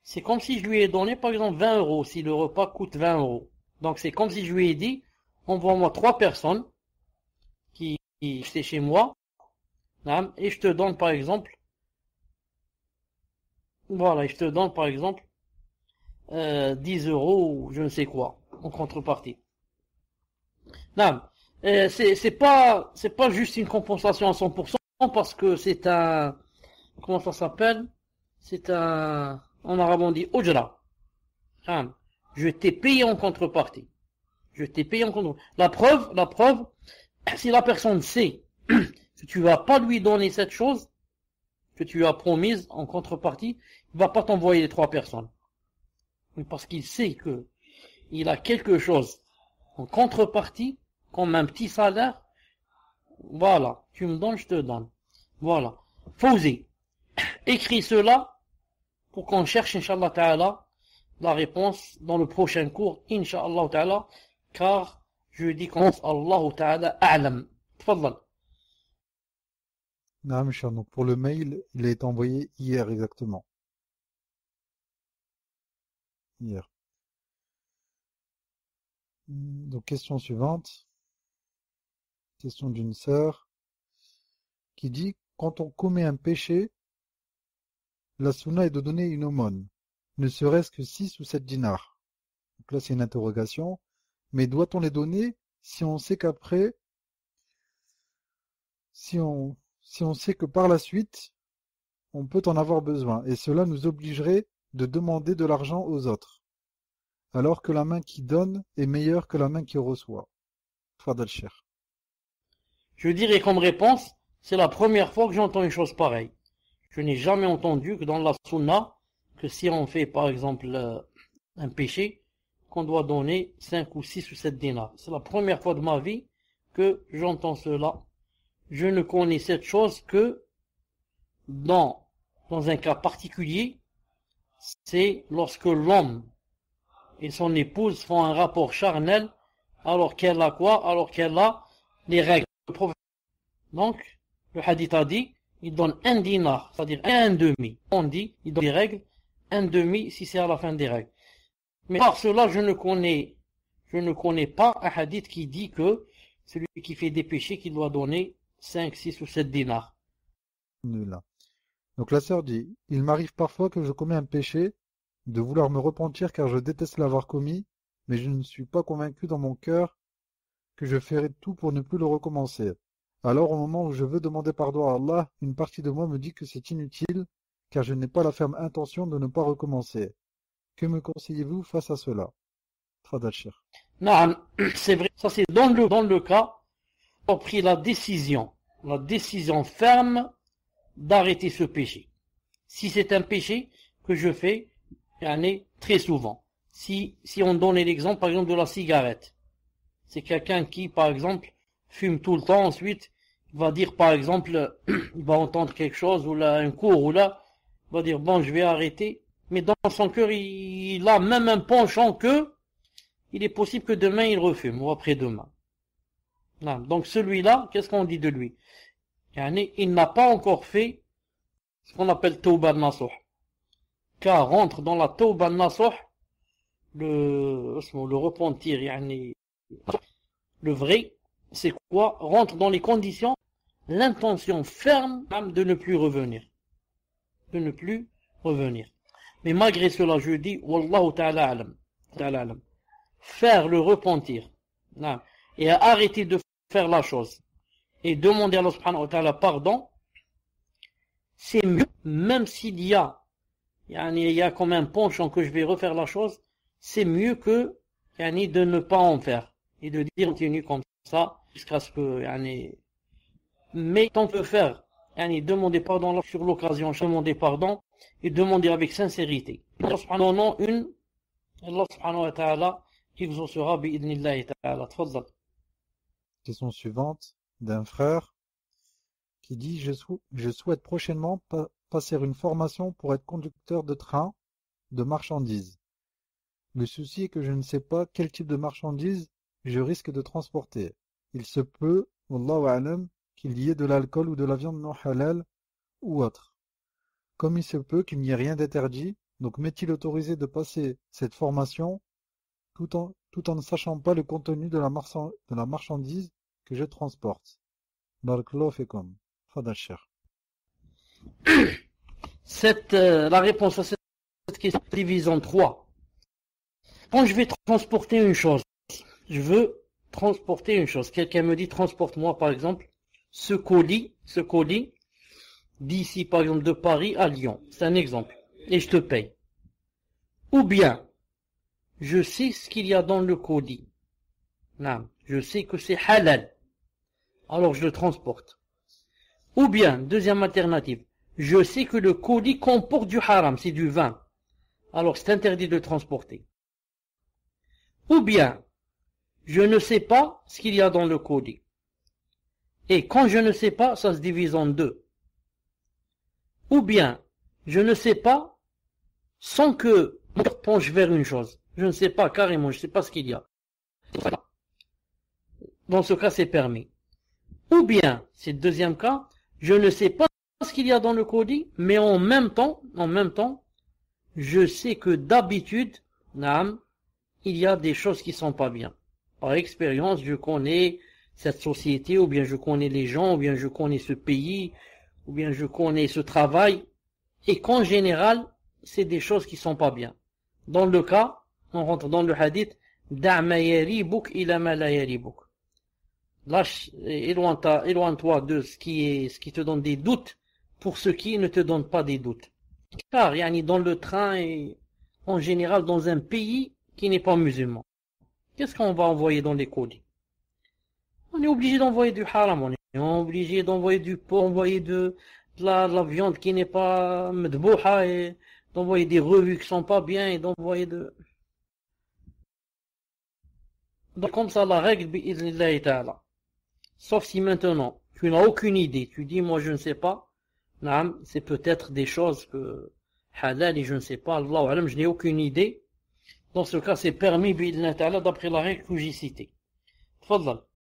C'est comme si je lui ai donné, par exemple, 20 euros, si le repas coûte 20 euros. Donc c'est comme si je lui ai dit, envoie-moi 3 personnes qui étaient chez moi, et je te donne par exemple, voilà, je te donne par exemple 10 euros ou je ne sais quoi, en contrepartie. C'est pas juste une compensation à 100% parce que c'est un, comment ça s'appelle? C'est un, en arabe on dit ujra. Je t'ai payé en contrepartie. Je t'ai payé en contrepartie. La preuve, si la personne sait que tu vas pas lui donner cette chose que tu lui as promise en contrepartie, il va pas t'envoyer les 3 personnes. Parce qu'il sait que il a quelque chose en contrepartie, comme un petit salaire. Voilà, tu me donnes, je te donne. Voilà. Fawzi, écris cela pour qu'on cherche, Inch'Allah Ta'ala, la réponse dans le prochain cours, Inch'Allah Ta'ala, car je dis qu'on Allah Ta'ala a'lam. Tfadal. Non, mes chers, donc pour le mail, il a été envoyé hier exactement. Hier. Donc question suivante. Question d'une sœur qui dit, quand on commet un péché, la sunna est de donner une aumône, ne serait-ce que 6 ou 7 dinars. Donc là c'est une interrogation, mais doit-on les donner si on sait qu'après, si on sait que par la suite, on peut en avoir besoin, et cela nous obligerait de demander de l'argent aux autres, alors que la main qui donne est meilleure que la main qui reçoit. Fadal Cheikh. Je dirais comme réponse, c'est la première fois que j'entends une chose pareille. Je n'ai jamais entendu que dans la sunna, que si on fait par exemple un péché, qu'on doit donner 5 ou 6 ou 7 dinars. C'est la première fois de ma vie que j'entends cela. Je ne connais cette chose que dans un cas particulier, c'est lorsque l'homme et son épouse font un rapport charnel alors qu'elle a quoi? Alors qu'elle a les règles. Donc, le hadith a dit, il donne 1 dinar, c'est-à-dire 1,5. On dit, il donne des règles, 1,5 si c'est à la fin des règles. Mais par cela, je ne connais pas un hadith qui dit que celui qui fait des péchés, qu'il doit donner 5, 6 ou 7 dinars. Nul. Donc la sœur dit, il m'arrive parfois que je commets un péché, de vouloir me repentir car je déteste l'avoir commis, mais je ne suis pas convaincu dans mon cœur que je ferai tout pour ne plus le recommencer. Alors au moment où je veux demander pardon à Allah, une partie de moi me dit que c'est inutile, car je n'ai pas la ferme intention de ne pas recommencer. Que me conseillez-vous face à cela? Tfadal Cheikh. Non, c'est vrai, ça c'est dans le cas, on a pris la décision ferme d'arrêter ce péché. Si c'est un péché que je fais, très souvent. Si on donnait l'exemple, par exemple, de la cigarette. C'est quelqu'un qui, par exemple, fume tout le temps, ensuite, il va dire, par exemple, il va entendre quelque chose, ou là, un cours, ou là, il va dire, bon, je vais arrêter. Mais dans son cœur, il a même un penchant que, il est possible que demain, il refume, ou après-demain. Donc, celui-là, qu'est-ce qu'on dit de lui? Il n'a pas encore fait ce qu'on appelle Tawbah Nasuh. Car rentre dans la Tawbah Nasuh, le repentir, le vrai, c'est quoi? Rentre dans les conditions, l'intention ferme même de ne plus revenir. Mais malgré cela, je dis, Wallahu ta'ala alam. Faire le repentir, et arrêter de faire la chose, et demander à Allah subhanahu wa ta'ala pardon, c'est mieux, même s'il y a comme un penchant que je vais refaire la chose, c'est mieux que, de ne pas en faire, et de dire continue comme ça, jusqu'à ce que, mais tant que faire, demander pardon sur l'occasion, demander pardon, et demander avec sincérité. Allah subhanahu wa ta'ala, exaucera bi'idnillahi ta'ala. Tfadal. Question suivante d'un frère qui dit, je souhaite prochainement passer une formation pour être conducteur de train de marchandises. Le souci est que je ne sais pas quel type de marchandises je risque de transporter. il se peut, wallahu a'lam, qu'il y ait de l'alcool ou de la viande non halal ou autre. Comme il se peut qu'il n'y ait rien d'interdit, donc m'est-il autorisé de passer cette formation tout en ne sachant pas le contenu de la marchandise que je transporte? Barakallahu fikum. Fadal Cheikh. La réponse à cette question est divisée en trois. Quand je vais transporter une chose, je veux transporter une chose. Quelqu'un me dit, transporte-moi par exemple ce colis d'ici par exemple de Paris à Lyon. C'est un exemple. Et je te paye. Ou bien, je sais ce qu'il y a dans le colis. Non, je sais que c'est halal. Alors je le transporte. Ou bien, deuxième alternative, je sais que le colis comporte du haram, c'est du vin. Alors c'est interdit de le transporter. Ou bien, je ne sais pas ce qu'il y a dans le colis. Et quand je ne sais pas, ça se divise en deux. Ou bien, je ne sais pas sans que mon cœur penche vers une chose. Je ne sais pas carrément, je ne sais pas ce qu'il y a. Dans ce cas, c'est permis. Ou bien, c'est le deuxième cas, je ne sais pas ce qu'il y a dans le colis, mais en même temps, je sais que d'habitude, il y a des choses qui sont pas bien. Par expérience, je connais cette société, ou bien je connais les gens, ou bien je connais ce pays, ou bien je connais ce travail, et qu'en général, c'est des choses qui sont pas bien. Dans le cas, on rentre dans le hadith, da' ma yaribuk ila ma la yaribuk. Lâche, éloigne-toi de ce qui te donne des doutes pour ce qui ne te donne pas des doutes. Car, dans le train et en général dans un pays qui n'est pas musulman, qu'est-ce qu'on va envoyer dans les colis? On est obligé d'envoyer du haram, on est obligé d'envoyer du porc, envoyer de la viande qui n'est pas medbouha, et d'envoyer des revues qui sont pas bien, et d'envoyer de... Donc comme ça, la règle, bi'idhnillahi ta'ala. Sauf si maintenant, tu n'as aucune idée, tu dis, moi je ne sais pas, c'est peut-être des choses que halal et je ne sais pas, Allahu alam, je n'ai aucune idée. Dans ce cas, c'est permis, bi'idhnillahi ta'ala, d'après la règle que j'ai citée. Tfadlal.